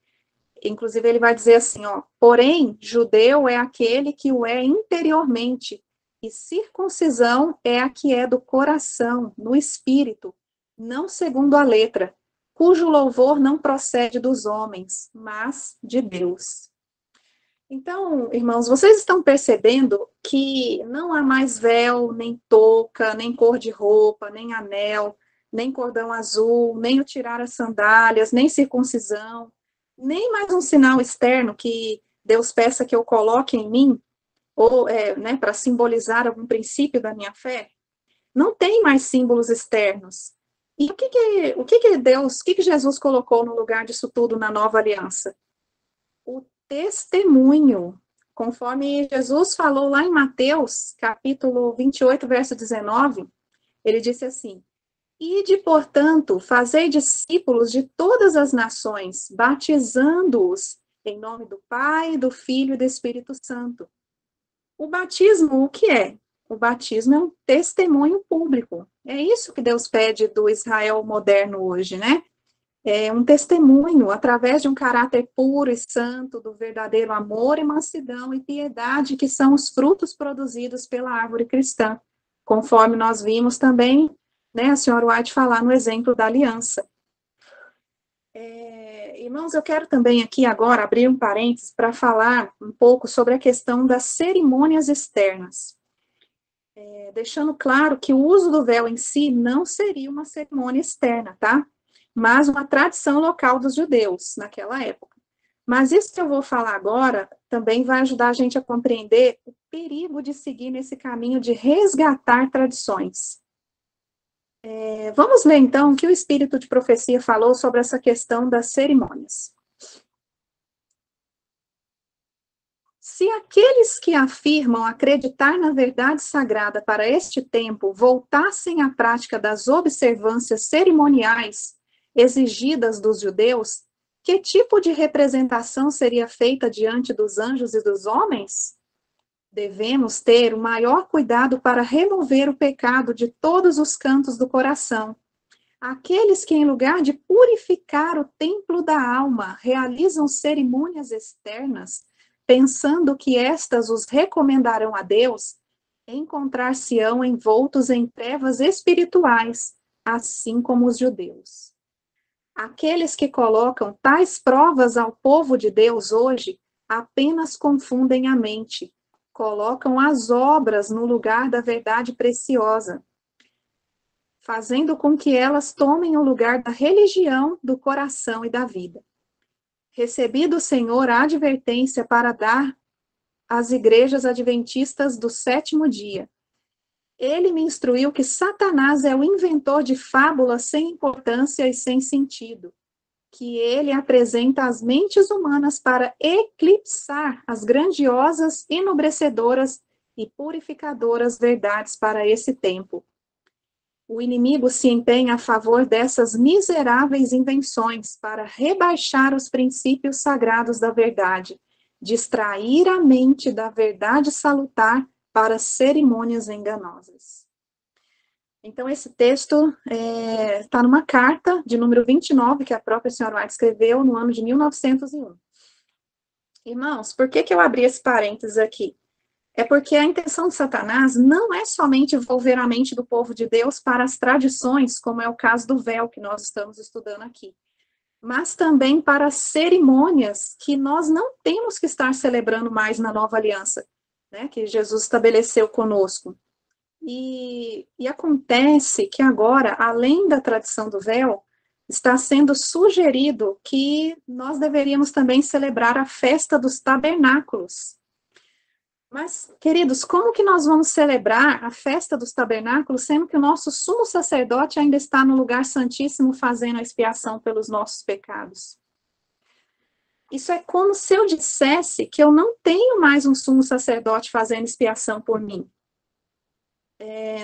inclusive ele vai dizer assim, ó, porém, judeu é aquele que o é interiormente, e circuncisão é a que é do coração, no espírito, não segundo a letra, cujo louvor não procede dos homens, mas de Deus. Então, irmãos, vocês estão percebendo que não há mais véu, nem touca, nem cor de roupa, nem anel, nem cordão azul, nem o tirar as sandálias, nem circuncisão, nem mais um sinal externo que Deus peça que eu coloque em mim, ou né, para simbolizar algum princípio da minha fé. Não tem mais símbolos externos. E o que Deus, o que Jesus colocou no lugar disso tudo na nova aliança? O testemunho, conforme Jesus falou lá em Mateus, capítulo 28, verso 19, ele disse assim, ide, portanto, fazei discípulos de todas as nações, batizando-os em nome do Pai, do Filho e do Espírito Santo. O batismo, o que é? O batismo é um testemunho público. É isso que Deus pede do Israel moderno hoje, né? É um testemunho através de um caráter puro e santo do verdadeiro amor e mansidão e piedade que são os frutos produzidos pela árvore cristã, conforme nós vimos também, né, a senhora White falar no exemplo da aliança. Irmãos, eu quero também aqui agora abrir um parênteses para falar um pouco sobre a questão das cerimônias externas. Deixando claro que o uso do véu em si não seria uma cerimônia externa, tá? Mas uma tradição local dos judeus naquela época. Mas isso que eu vou falar agora também vai ajudar a gente a compreender o perigo de seguir nesse caminho de resgatar tradições. Vamos ler então o que o Espírito de Profecia falou sobre essa questão das cerimônias. Se Se aqueles que afirmam acreditar na verdade sagrada para este tempo voltassem à prática das observâncias cerimoniais exigidas dos judeus, que tipo de representação seria feita diante dos anjos e dos homens? Devemos ter o maior cuidado para remover o pecado de todos os cantos do coração. Aqueles que, em lugar de purificar o templo da alma, realizam cerimônias externas, pensando que estas os recomendarão a Deus, encontrar-se-ão envoltos em trevas espirituais, assim como os judeus. Aqueles que colocam tais provas ao povo de Deus hoje apenas confundem a mente, colocam as obras no lugar da verdade preciosa, fazendo com que elas tomem o lugar da religião, do coração e da vida. Recebi do Senhor a advertência para dar às igrejas adventistas do sétimo dia. Ele me instruiu que Satanás é o inventor de fábulas sem importância e sem sentido, que ele apresenta às mentes humanas para eclipsar as grandiosas, enobrecedoras e purificadoras verdades para esse tempo. O inimigo se empenha a favor dessas miseráveis invenções para rebaixar os princípios sagrados da verdade, distrair a mente da verdade salutar para cerimônias enganosas. Então, esse texto está numa carta de número 29, que a própria senhora White escreveu no ano de 1901. Irmãos, por que eu abri esse parênteses aqui? É porque a intenção de Satanás não é somente envolver a mente do povo de Deus para as tradições, como é o caso do véu que nós estamos estudando aqui, mas também para as cerimônias que nós não temos que estar celebrando mais na nova aliança, né, que Jesus estabeleceu conosco. E acontece que agora, além da tradição do véu, está sendo sugerido que nós deveríamos também celebrar a festa dos tabernáculos. Mas, queridos, como que nós vamos celebrar a festa dos tabernáculos, sendo que o nosso sumo sacerdote ainda está no lugar santíssimo fazendo a expiação pelos nossos pecados? Isso é como se eu dissesse que eu não tenho mais um sumo sacerdote fazendo expiação por mim.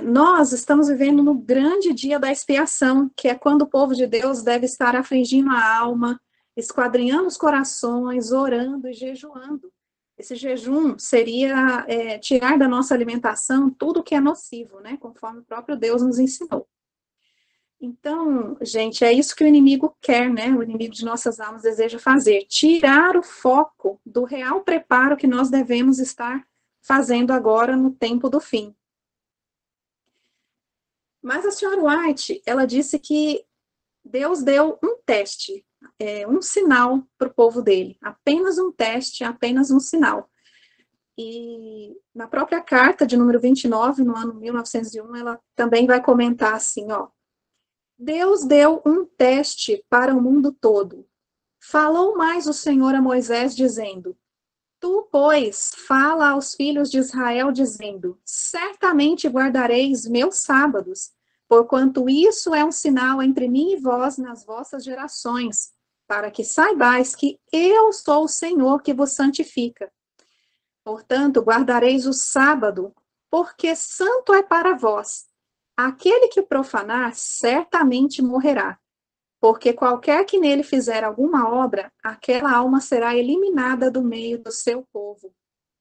Nós estamos vivendo no grande dia da expiação, que é quando o povo de Deus deve estar afligindo a alma, esquadrinhando os corações, orando e jejuando. Esse jejum seria tirar da nossa alimentação tudo que é nocivo, né? Conforme o próprio Deus nos ensinou. Então, gente, é isso que o inimigo quer, né? O inimigo de nossas almas deseja fazer, tirar o foco do real preparo que nós devemos estar fazendo agora no tempo do fim. Mas a senhora White, ela disse que Deus deu um teste, um sinal para o povo dele, apenas um teste, apenas um sinal. E na própria carta de número 29, no ano 1901, ela também vai comentar assim, ó, Deus deu um teste para o mundo todo. Falou mais o Senhor a Moisés, dizendo, Tu, pois, fala aos filhos de Israel, dizendo, certamente guardareis meus sábados, porquanto isso é um sinal entre mim e vós nas vossas gerações, para que saibais que eu sou o Senhor que vos santifica. Portanto, guardareis o sábado, porque santo é para vós. Aquele que o profanar, certamente morrerá. Porque qualquer que nele fizer alguma obra, aquela alma será eliminada do meio do seu povo.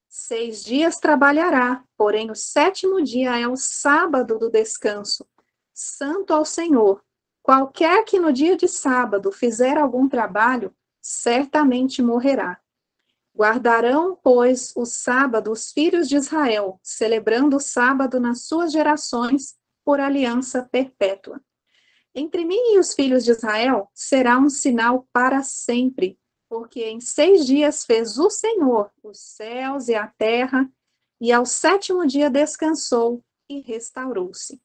6 dias trabalhará, porém o 7º dia é o sábado do descanso, santo ao Senhor. Qualquer que no dia de sábado fizer algum trabalho, certamente morrerá. Guardarão, pois, o sábado os filhos de Israel, celebrando o sábado nas suas gerações, por aliança perpétua. Entre mim e os filhos de Israel será um sinal para sempre, porque em 6 dias fez o Senhor os céus e a terra, e ao 7º dia descansou e restaurou-se.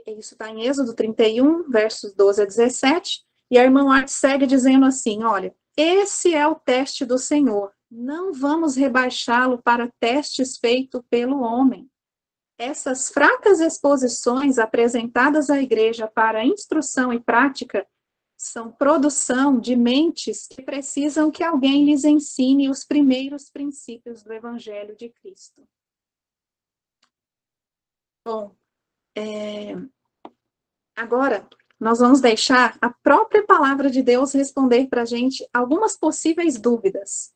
Isso está em Êxodo 31, versos 12 a 17, e a irmã White segue dizendo assim, olha, esse é o teste do Senhor, não vamos rebaixá-lo para testes feitos pelo homem. Essas fracas exposições apresentadas à igreja para instrução e prática são produção de mentes que precisam que alguém lhes ensine os primeiros princípios do Evangelho de Cristo. Bom, agora nós vamos deixar a própria palavra de Deus responder para a gente algumas possíveis dúvidas.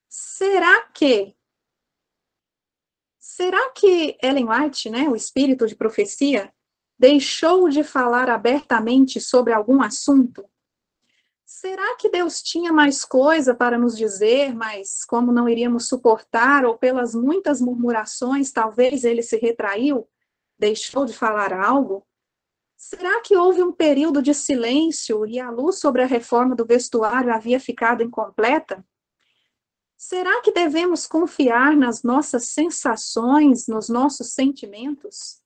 Será que Ellen White, né, o espírito de profecia, deixou de falar abertamente sobre algum assunto? Será que Deus tinha mais coisa para nos dizer, mas como não iríamos suportar, ou pelas muitas murmurações, talvez ele se retraiu, deixou de falar algo? Será que houve um período de silêncio e a luz sobre a reforma do vestuário havia ficado incompleta? Será que devemos confiar nas nossas sensações, nos nossos sentimentos?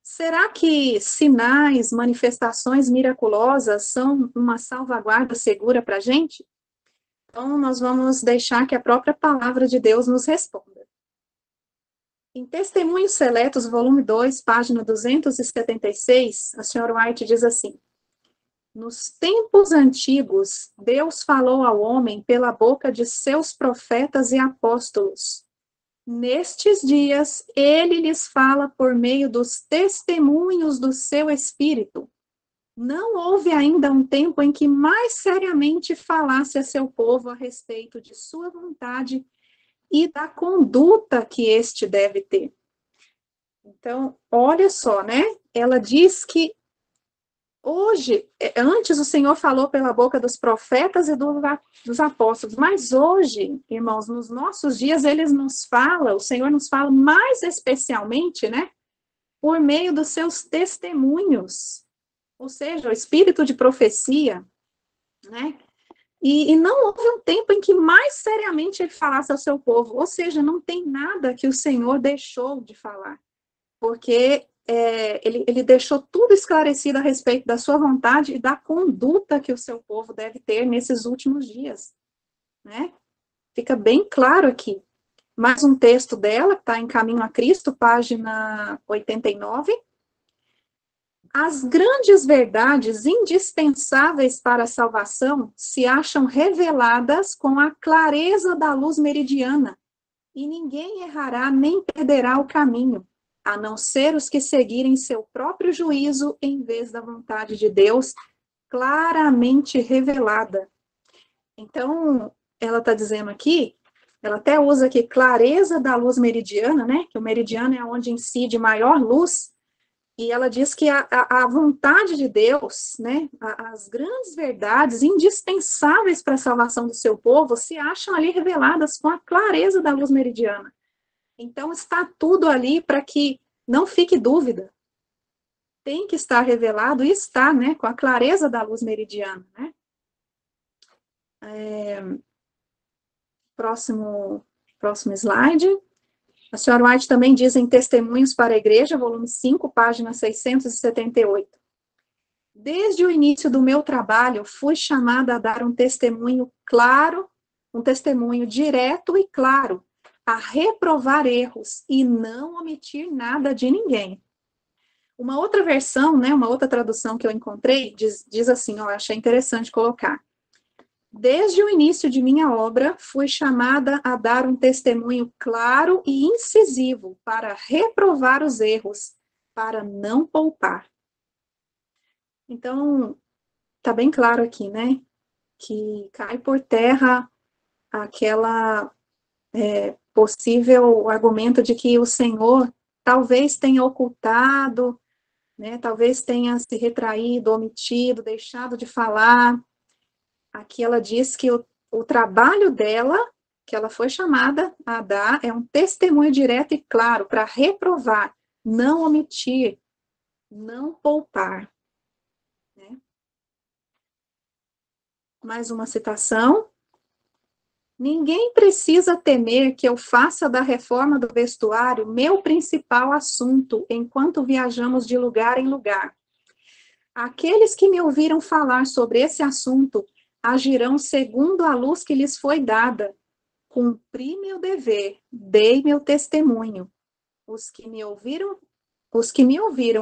Será que sinais, manifestações miraculosas são uma salvaguarda segura para a gente? Então, nós vamos deixar que a própria palavra de Deus nos responda. Em Testemunhos Seletos, volume 2, página 276, a senhora White diz assim: nos tempos antigos, Deus falou ao homem pela boca de seus profetas e apóstolos. Nestes dias, ele lhes fala por meio dos testemunhos do seu Espírito. Não houve ainda um tempo em que mais seriamente falasse a seu povo a respeito de sua vontade e da conduta que este deve ter. Então, olha só, né? Ela diz que hoje, antes o Senhor falou pela boca dos profetas e dos apóstolos, mas hoje, irmãos, nos nossos dias, o Senhor nos fala mais especialmente, né, por meio dos seus testemunhos, ou seja, o espírito de profecia, né, e não houve um tempo em que mais seriamente ele falasse ao seu povo, ou seja, não tem nada que o Senhor deixou de falar, porque ele deixou tudo esclarecido a respeito da sua vontade e da conduta que o seu povo deve ter nesses últimos dias, né? Fica bem claro aqui. Mais um texto dela, que está em Caminho a Cristo, página 89. As grandes verdades indispensáveis para a salvação se acham reveladas com a clareza da luz meridiana, e ninguém errará nem perderá o caminho, a não ser os que seguirem seu próprio juízo em vez da vontade de Deus claramente revelada. Então, ela está dizendo aqui, ela até usa aqui clareza da luz meridiana, né? Que o meridiano é onde incide maior luz, e ela diz que a vontade de Deus, né? As grandes verdades indispensáveis para a salvação do seu povo se acham ali reveladas com a clareza da luz meridiana. Então, está tudo ali para que não fique dúvida. Tem que estar revelado e está, né, com a clareza da luz meridiana, né? Próximo slide. A senhora White também diz em Testemunhos para a Igreja, volume 5, página 678. Desde o início do meu trabalho, fui chamada a dar um testemunho claro, um testemunho direto e claro, a reprovar erros e não omitir nada de ninguém. Uma outra versão, né, uma outra tradução que eu encontrei, diz assim, ó, eu achei interessante colocar. Desde o início de minha obra, fui chamada a dar um testemunho claro e incisivo para reprovar os erros, para não poupar. Então, tá bem claro aqui, né, que cai por terra aquela possível argumento de que o Senhor talvez tenha ocultado, né, talvez tenha se retraído, omitido, deixado de falar. Aqui ela diz que o trabalho dela, que ela foi chamada a dar, é um testemunho direto e claro para reprovar, não omitir, não poupar. Né? Mais uma citação. Ninguém precisa temer que eu faça da reforma do vestuário meu principal assunto enquanto viajamos de lugar em lugar. Aqueles que me ouviram falar sobre esse assunto agirão segundo a luz que lhes foi dada. Cumpri meu dever, dei meu testemunho. Os que me ouviram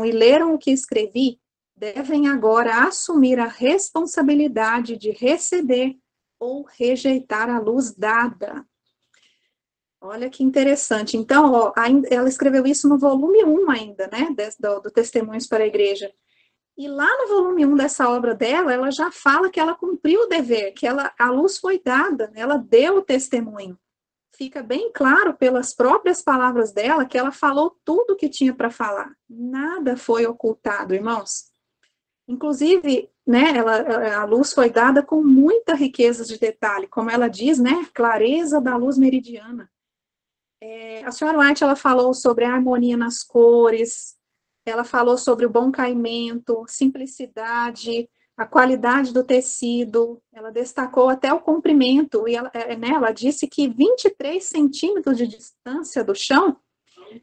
e leram o que escrevi, devem agora assumir a responsabilidade de receber ou rejeitar a luz dada. Olha que interessante. Então, ó, ela escreveu isso no volume 1 ainda, né, do Testemunhos para a Igreja. E lá no volume 1 dessa obra dela, ela já fala que ela cumpriu o dever, que a luz foi dada, né, ela deu o testemunho. Fica bem claro pelas próprias palavras dela que ela falou tudo o que tinha para falar. Nada foi ocultado, irmãos. Inclusive, né, a luz foi dada com muita riqueza de detalhe, como ela diz, né, clareza da luz meridiana. A senhora White, ela falou sobre a harmonia nas cores, ela falou sobre o bom caimento, simplicidade, a qualidade do tecido, ela destacou até o comprimento, e ela disse que 23 centímetros de distância do chão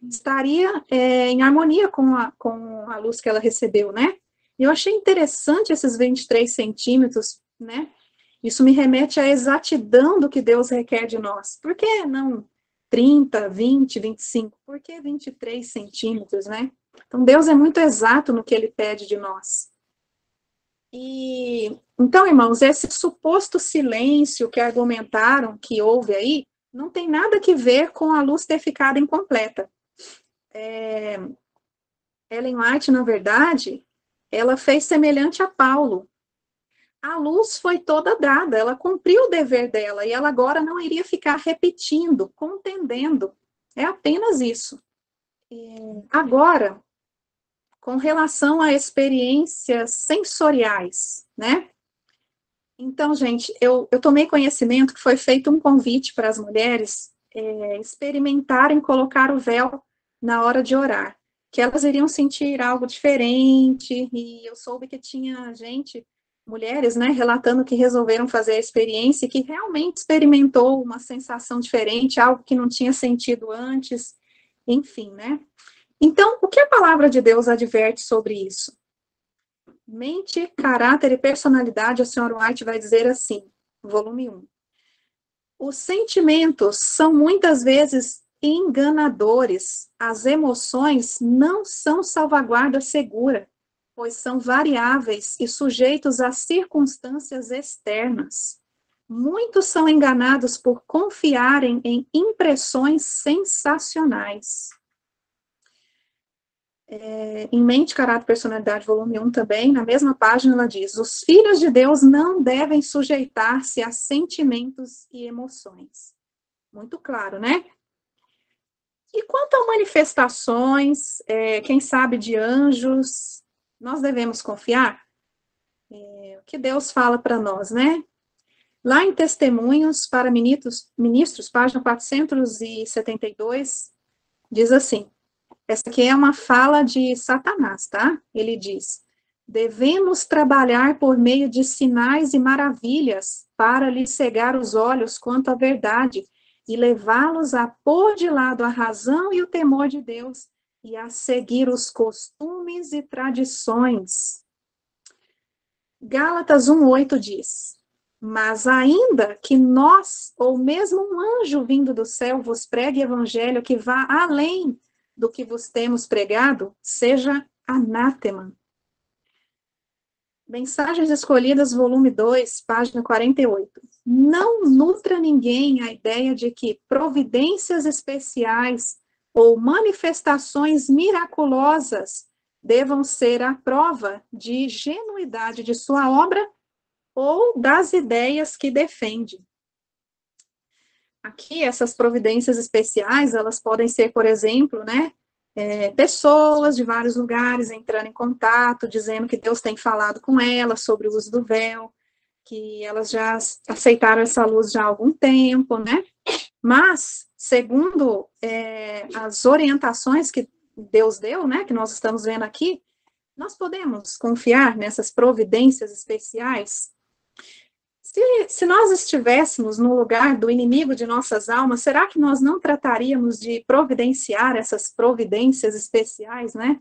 estaria em harmonia com a luz que ela recebeu, né? Eu achei interessante esses 23 centímetros, né? Isso me remete à exatidão do que Deus requer de nós. Por que não 30, 20, 25? Por que 23 centímetros, né? Então, Deus é muito exato no que Ele pede de nós. E, então, irmãos, esse suposto silêncio que argumentaram que houve aí, não tem nada que ver com a luz ter ficado incompleta. Ellen White, na verdade, ela fez semelhante a Paulo. A luz foi toda dada, ela cumpriu o dever dela, e ela agora não iria ficar repetindo, contendendo. É apenas isso. Agora, com relação a experiências sensoriais, né? Então, gente, eu tomei conhecimento que foi feito um convite para as mulheres experimentarem colocar o véu na hora de orar, que elas iriam sentir algo diferente, e eu soube que tinha gente, mulheres, né, relatando que resolveram fazer a experiência e que realmente experimentou uma sensação diferente, algo que não tinha sentido antes, enfim, né? Então, o que a palavra de Deus adverte sobre isso? Mente, caráter e personalidade, a senhora White vai dizer assim, volume 1. Os sentimentos são muitas vezes enganadores. As emoções não são salvaguarda segura, pois são variáveis e sujeitos a circunstâncias externas. Muitos são enganados por confiarem em impressões sensacionais. Em Mente, Caráter e Personalidade, volume 1 também, na mesma página, ela diz: os filhos de Deus não devem sujeitar-se a sentimentos e emoções. Muito claro, né? E quanto a manifestações, quem sabe de anjos, nós devemos confiar? O que Deus fala para nós, né? Lá em Testemunhos para Ministros, página 472, diz assim: essa aqui é uma fala de Satanás, tá? Ele diz: devemos trabalhar por meio de sinais e maravilhas para lhes cegar os olhos quanto à verdade e levá-los a pôr de lado a razão e o temor de Deus e a seguir os costumes e tradições. Gálatas 1:8 diz: mas ainda que nós, ou mesmo um anjo vindo do céu, vos pregue evangelho que vá além do que vos temos pregado, seja anátema. Mensagens Escolhidas, volume 2, página 48. Não nutra ninguém a ideia de que providências especiais ou manifestações miraculosas devam ser a prova de genuidade de sua obra ou das ideias que defende. Aqui, essas providências especiais, elas podem ser, por exemplo, né, pessoas de vários lugares entrando em contato, dizendo que Deus tem falado com elas sobre o uso do véu, que elas já aceitaram essa luz já há algum tempo, né? Mas, segundo as orientações que Deus deu, né, que nós estamos vendo aqui, nós podemos confiar nessas providências especiais? Se nós estivéssemos no lugar do inimigo de nossas almas, será que nós não trataríamos de providenciar essas providências especiais, né?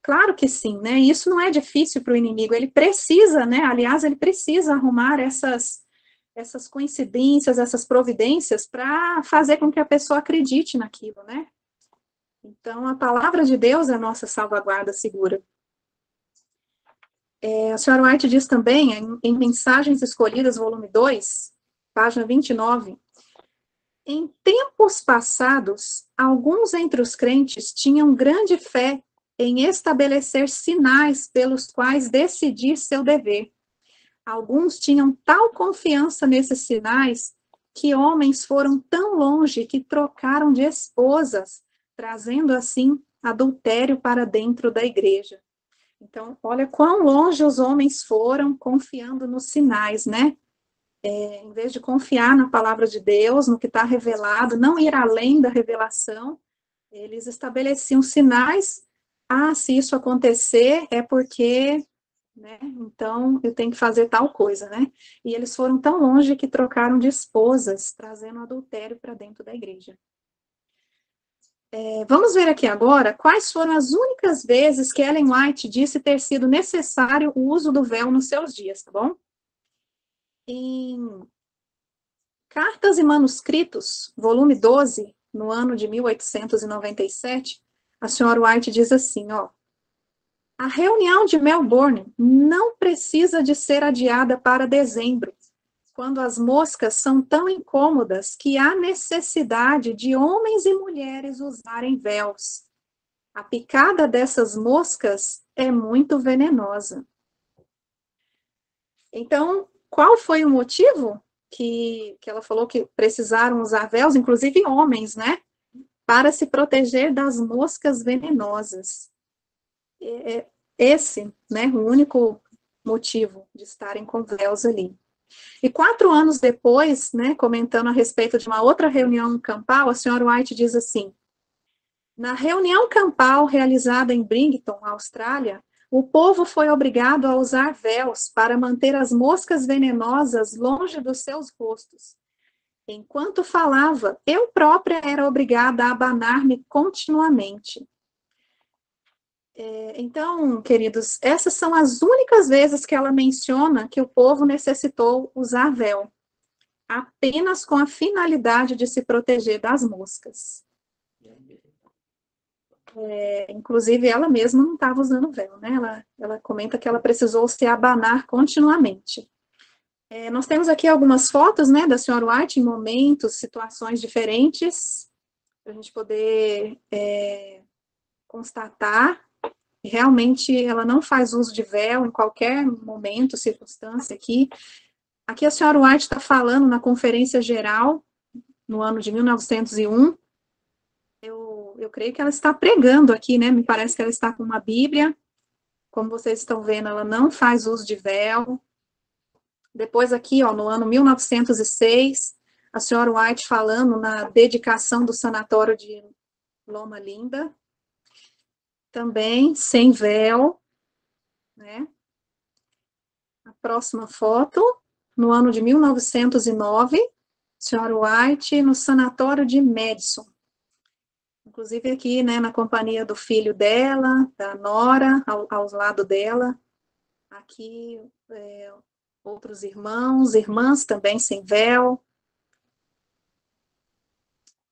Claro que sim, né? Isso não é difícil para o inimigo, ele precisa, né? Aliás, ele precisa arrumar essas coincidências, essas providências para fazer com que a pessoa acredite naquilo, né? Então, a palavra de Deus é a nossa salvaguarda segura. A senhora White diz também, em Mensagens Escolhidas, volume 2, página 29, em tempos passados, alguns entre os crentes tinham grande fé em estabelecer sinais pelos quais decidir seu dever. Alguns tinham tal confiança nesses sinais que homens foram tão longe que trocaram de esposas, trazendo assim adultério para dentro da igreja. Então, olha quão longe os homens foram confiando nos sinais, né? Em vez de confiar na palavra de Deus, no que está revelado, não ir além da revelação, eles estabeleciam sinais. Ah, se isso acontecer, é porque, né? Então, eu tenho que fazer tal coisa, né? E eles foram tão longe que trocaram de esposas, trazendo adultério para dentro da igreja. Vamos ver aqui agora quais foram as únicas vezes que Ellen White disse ter sido necessário o uso do véu nos seus dias, tá bom? Em Cartas e Manuscritos, volume 12, no ano de 1897, a senhora White diz assim, ó, a reunião de Melbourne não precisa de ser adiada para dezembro, quando as moscas são tão incômodas que há necessidade de homens e mulheres usarem véus. A picada dessas moscas é muito venenosa. Então, qual foi o motivo que ela falou que precisaram usar véus, inclusive homens, né? Para se proteger das moscas venenosas. Esse, né, o único motivo de estarem com véus ali. E 4 anos depois, né, comentando a respeito de uma outra reunião campal, a senhora White diz assim, na reunião campal realizada em Bridgton, Austrália, o povo foi obrigado a usar véus para manter as moscas venenosas longe dos seus rostos. Enquanto falava, eu própria era obrigada a abanar-me continuamente. Então, queridos, essas são as únicas vezes que ela menciona que o povo necessitou usar véu, apenas com a finalidade de se proteger das moscas. Inclusive, ela mesma não estava usando véu, né? Ela comenta que ela precisou se abanar continuamente. Nós temos aqui algumas fotos, né, da senhora White em momentos, situações diferentes, para a gente poder constatar que realmente ela não faz uso de véu em qualquer momento, circunstância aqui. Aqui a senhora White está falando na Conferência Geral, no ano de 1901, eu creio que ela está pregando aqui, né? Me parece que ela está com uma Bíblia. Como vocês estão vendo, ela não faz uso de véu. Depois aqui, ó, no ano 1906, a senhora White falando na dedicação do sanatório de Loma Linda. Também sem véu, né? A próxima foto, no ano de 1909, a senhora White no sanatório de Madison. Inclusive aqui, né, na companhia do filho dela, da nora, ao lado dela. Aqui, outros irmãos, irmãs também sem véu.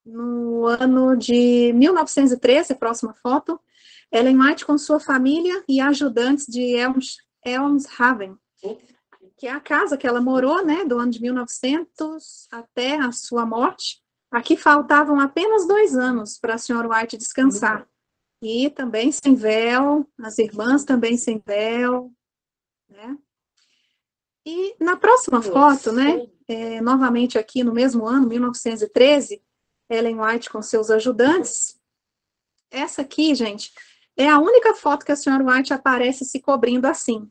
No ano de 1913, próxima foto, Ellen White com sua família e ajudantes de Elmshaven, que é a casa que ela morou, né, do ano de 1900 até a sua morte. Aqui faltavam apenas 2 anos para a senhora White descansar. E também sem véu, as irmãs também sem véu, né? E na próxima foto, né, novamente aqui no mesmo ano, 1913, Ellen White com seus ajudantes. Essa aqui, gente, é a única foto que a senhora White aparece se cobrindo assim.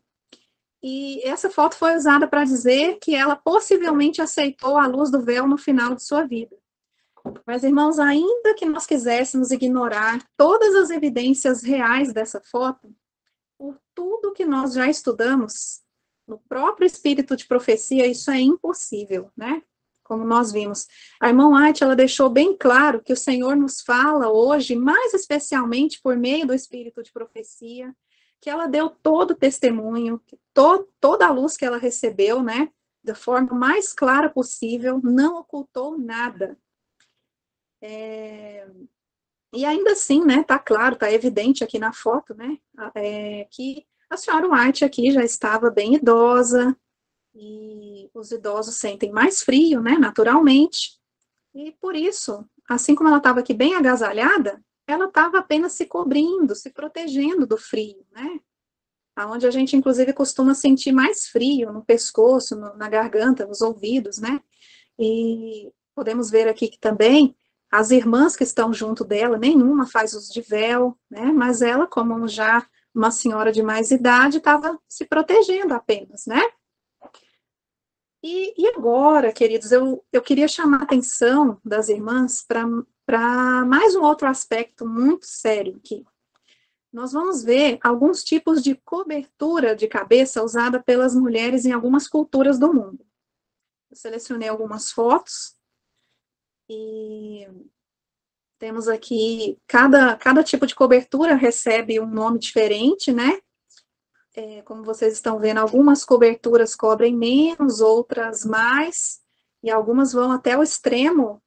E essa foto foi usada para dizer que ela possivelmente aceitou a luz do véu no final de sua vida. Mas, irmãos, ainda que nós quiséssemos ignorar todas as evidências reais dessa foto, por tudo que nós já estudamos, no próprio espírito de profecia, isso é impossível, né? Como nós vimos. A irmã White, ela deixou bem claro que o Senhor nos fala hoje, mais especialmente por meio do espírito de profecia, que ela deu todo o testemunho, toda a luz que ela recebeu, né? Da forma mais clara possível, não ocultou nada. E ainda assim, né, tá claro, tá evidente aqui na foto, né, que A senhora White aqui já estava bem idosa, e os idosos sentem mais frio, né, naturalmente, e por isso, assim como ela estava aqui bem agasalhada, ela estava apenas se cobrindo, se protegendo do frio, né? Aonde a gente, inclusive, costuma sentir mais frio no pescoço, na garganta, nos ouvidos, né? E podemos ver aqui que também as irmãs que estão junto dela, nenhuma faz uso de véu, né? Mas ela, como já uma senhora de mais idade, estava se protegendo apenas, né? E agora, queridos, eu queria chamar a atenção das irmãs para mais um outro aspecto muito sério aqui. Nós vamos ver alguns tipos de cobertura de cabeça usada pelas mulheres em algumas culturas do mundo. Eu selecionei algumas fotos e temos aqui, cada tipo de cobertura recebe um nome diferente, né? Como vocês estão vendo, algumas coberturas cobrem menos, outras mais, e algumas vão até o extremo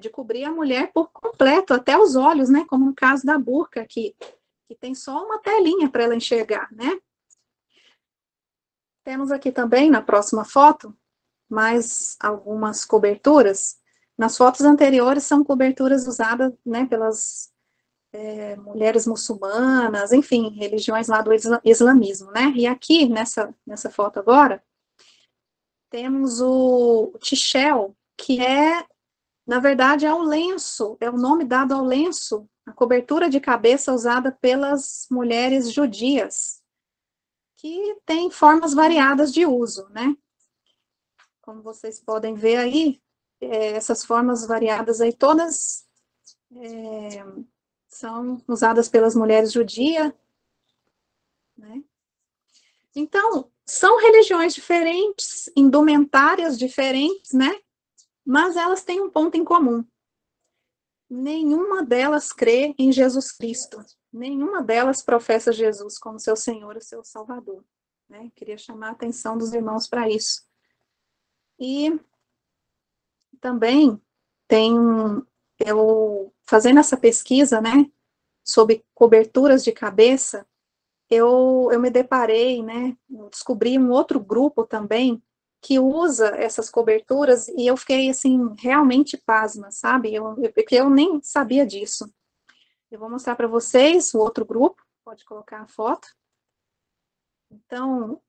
de cobrir a mulher por completo, até os olhos, né? Como no caso da burca aqui, que tem só uma telinha para ela enxergar, né? Temos aqui também, na próxima foto, mais algumas coberturas. Nas fotos anteriores são coberturas usadas, né, pelas mulheres muçulmanas, enfim, religiões lá do islamismo, né? E aqui, nessa foto agora, temos o tichel, que na verdade, é o lenço, é o nome dado ao lenço, a cobertura de cabeça usada pelas mulheres judias, que tem formas variadas de uso, né? Como vocês podem ver aí, essas formas variadas aí, todas são usadas pelas mulheres judias, né? Então, são religiões diferentes, indumentárias diferentes, né? Mas elas têm um ponto em comum. Nenhuma delas crê em Jesus Cristo. Nenhuma delas professa Jesus como seu Senhor e seu Salvador. Né? Queria chamar a atenção dos irmãos para isso. E também eu fazendo essa pesquisa, né, sobre coberturas de cabeça, eu me deparei, né, descobri um outro grupo também que usa essas coberturas e eu fiquei, assim, realmente pasma, sabe? Porque eu nem sabia disso. Eu vou mostrar para vocês o outro grupo, pode colocar a foto. Então,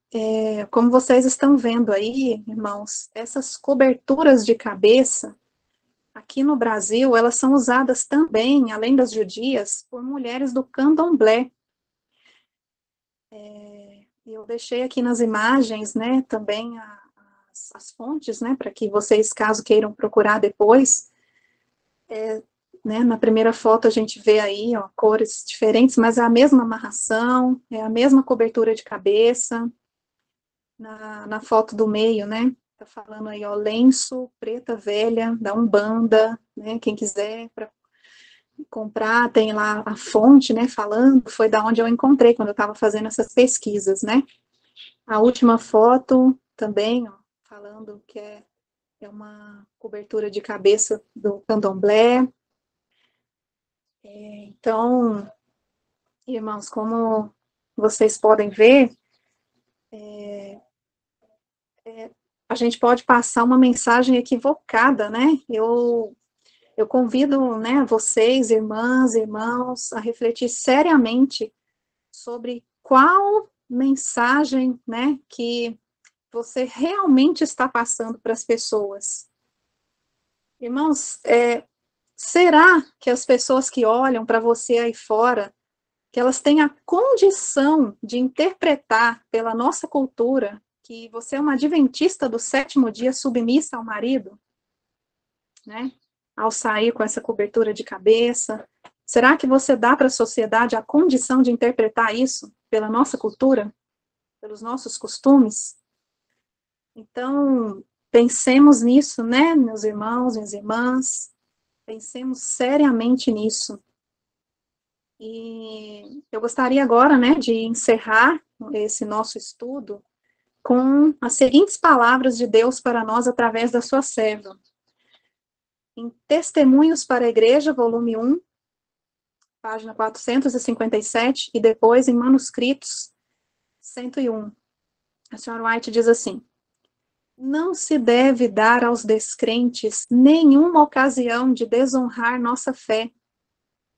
como vocês estão vendo aí, irmãos, essas coberturas de cabeça, aqui no Brasil, elas são usadas também, além das judias, por mulheres do candomblé. Eu deixei aqui nas imagens, né, também as fontes, né, para que vocês, caso queiram procurar depois, né, na primeira foto a gente vê aí, ó, cores diferentes, mas é a mesma amarração, é a mesma cobertura de cabeça. Na foto do meio, né, tá falando aí, ó, lenço, preta velha, da Umbanda, né, quem quiser para comprar, tem lá a fonte, né, falando, foi da onde eu encontrei quando eu estava fazendo essas pesquisas, né. A última foto também, ó, falando que é uma cobertura de cabeça do candomblé. Então, irmãos, como vocês podem ver, a gente pode passar uma mensagem equivocada, né? Eu convido, né, vocês, irmãs, irmãos, a refletir seriamente sobre qual mensagem, né, que você realmente está passando para as pessoas. Irmãos, será que as pessoas que olham para você aí fora, que elas têm a condição de interpretar pela nossa cultura que você é uma adventista do sétimo dia submissa ao marido, né? Ao sair com essa cobertura de cabeça? Será que você dá para a sociedade a condição de interpretar isso pela nossa cultura, pelos nossos costumes? Então, pensemos nisso, né, meus irmãos, minhas irmãs, pensemos seriamente nisso. E eu gostaria agora, né, de encerrar esse nosso estudo com as seguintes palavras de Deus para nós através da sua serva. Em Testemunhos para a Igreja, volume 1, página 457, e depois em manuscritos, 101. A senhora White diz assim: não se deve dar aos descrentes nenhuma ocasião de desonrar nossa fé.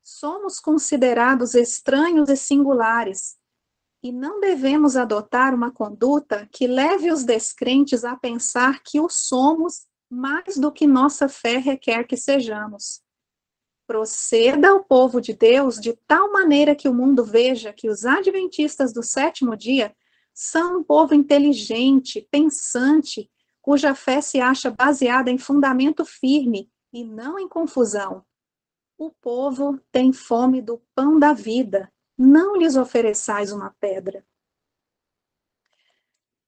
Somos considerados estranhos e singulares, e não devemos adotar uma conduta que leve os descrentes a pensar que o somos mais do que nossa fé requer que sejamos. Proceda ao povo de Deus de tal maneira que o mundo veja que os adventistas do sétimo dia são um povo inteligente, pensante, cuja fé se acha baseada em fundamento firme e não em confusão. O povo tem fome do pão da vida, não lhes ofereçais uma pedra.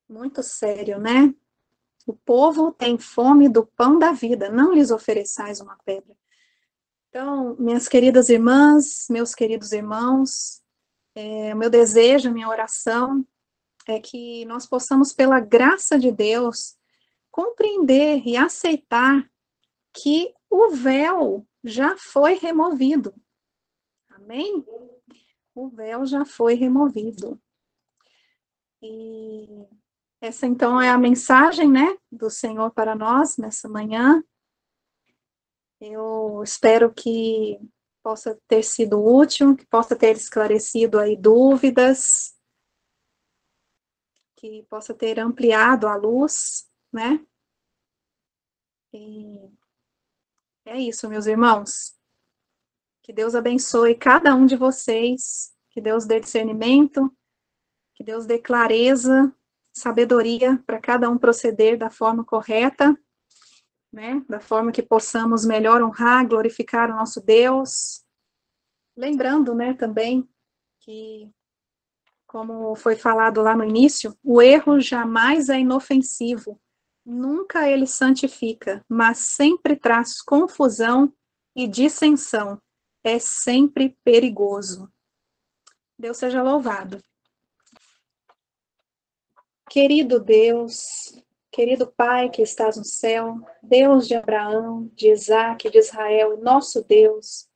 Muito sério, né? O povo tem fome do pão da vida, não lhes ofereçais uma pedra. Então, minhas queridas irmãs, meus queridos irmãos, o meu desejo, minha oração é que nós possamos, pela graça de Deus, compreender e aceitar que o véu já foi removido. Amém? O véu já foi removido. E essa, então, é a mensagem, né, do Senhor para nós nessa manhã. Eu espero que possa ter sido útil, que possa ter esclarecido aí dúvidas, que possa ter ampliado a luz, né? E é isso, meus irmãos. Que Deus abençoe cada um de vocês, que Deus dê discernimento, que Deus dê clareza, sabedoria para cada um proceder da forma correta, né? Da forma que possamos melhor honrar, glorificar o nosso Deus. Lembrando, né, também que, como foi falado lá no início, o erro jamais é inofensivo, nunca ele santifica, mas sempre traz confusão e dissensão, é sempre perigoso. Deus seja louvado. Querido Deus, querido Pai que estás no céu, Deus de Abraão, de Isaque, de Israel, nosso Deus,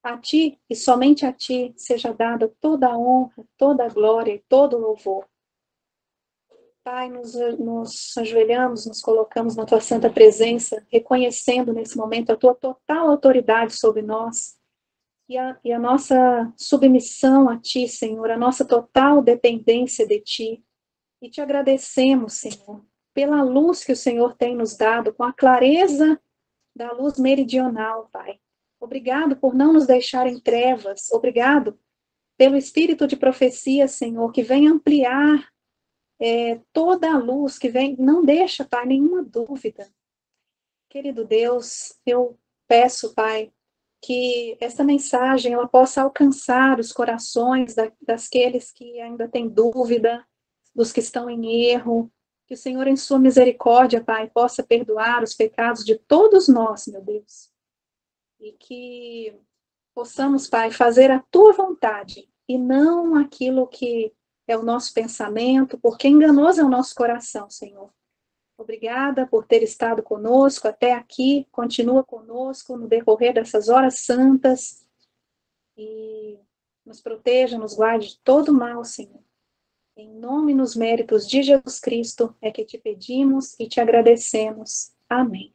a Ti e somente a Ti seja dada toda a honra, toda a glória e todo o louvor. Pai, nos ajoelhamos, nos colocamos na Tua santa presença, reconhecendo nesse momento a Tua total autoridade sobre nós e a nossa submissão a Ti, Senhor, a nossa total dependência de Ti. E te agradecemos, Senhor, pela luz que o Senhor tem nos dado, com a clareza da luz meridional, Pai. Obrigado por não nos deixar em trevas. Obrigado pelo espírito de profecia, Senhor, que vem ampliar toda a luz, que vem, não deixa, Pai, nenhuma dúvida. Querido Deus, eu peço, Pai, que essa mensagem ela possa alcançar os corações daqueles que ainda têm dúvida, dos que estão em erro, que o Senhor, em sua misericórdia, Pai, possa perdoar os pecados de todos nós, meu Deus, e que possamos, Pai, fazer a Tua vontade, e não aquilo que é o nosso pensamento, porque enganoso é o nosso coração, Senhor. Obrigada por ter estado conosco até aqui, continua conosco no decorrer dessas horas santas, e nos proteja, nos guarde de todo mal, Senhor. Em nome e nos méritos de Jesus Cristo é que te pedimos e te agradecemos. Amém.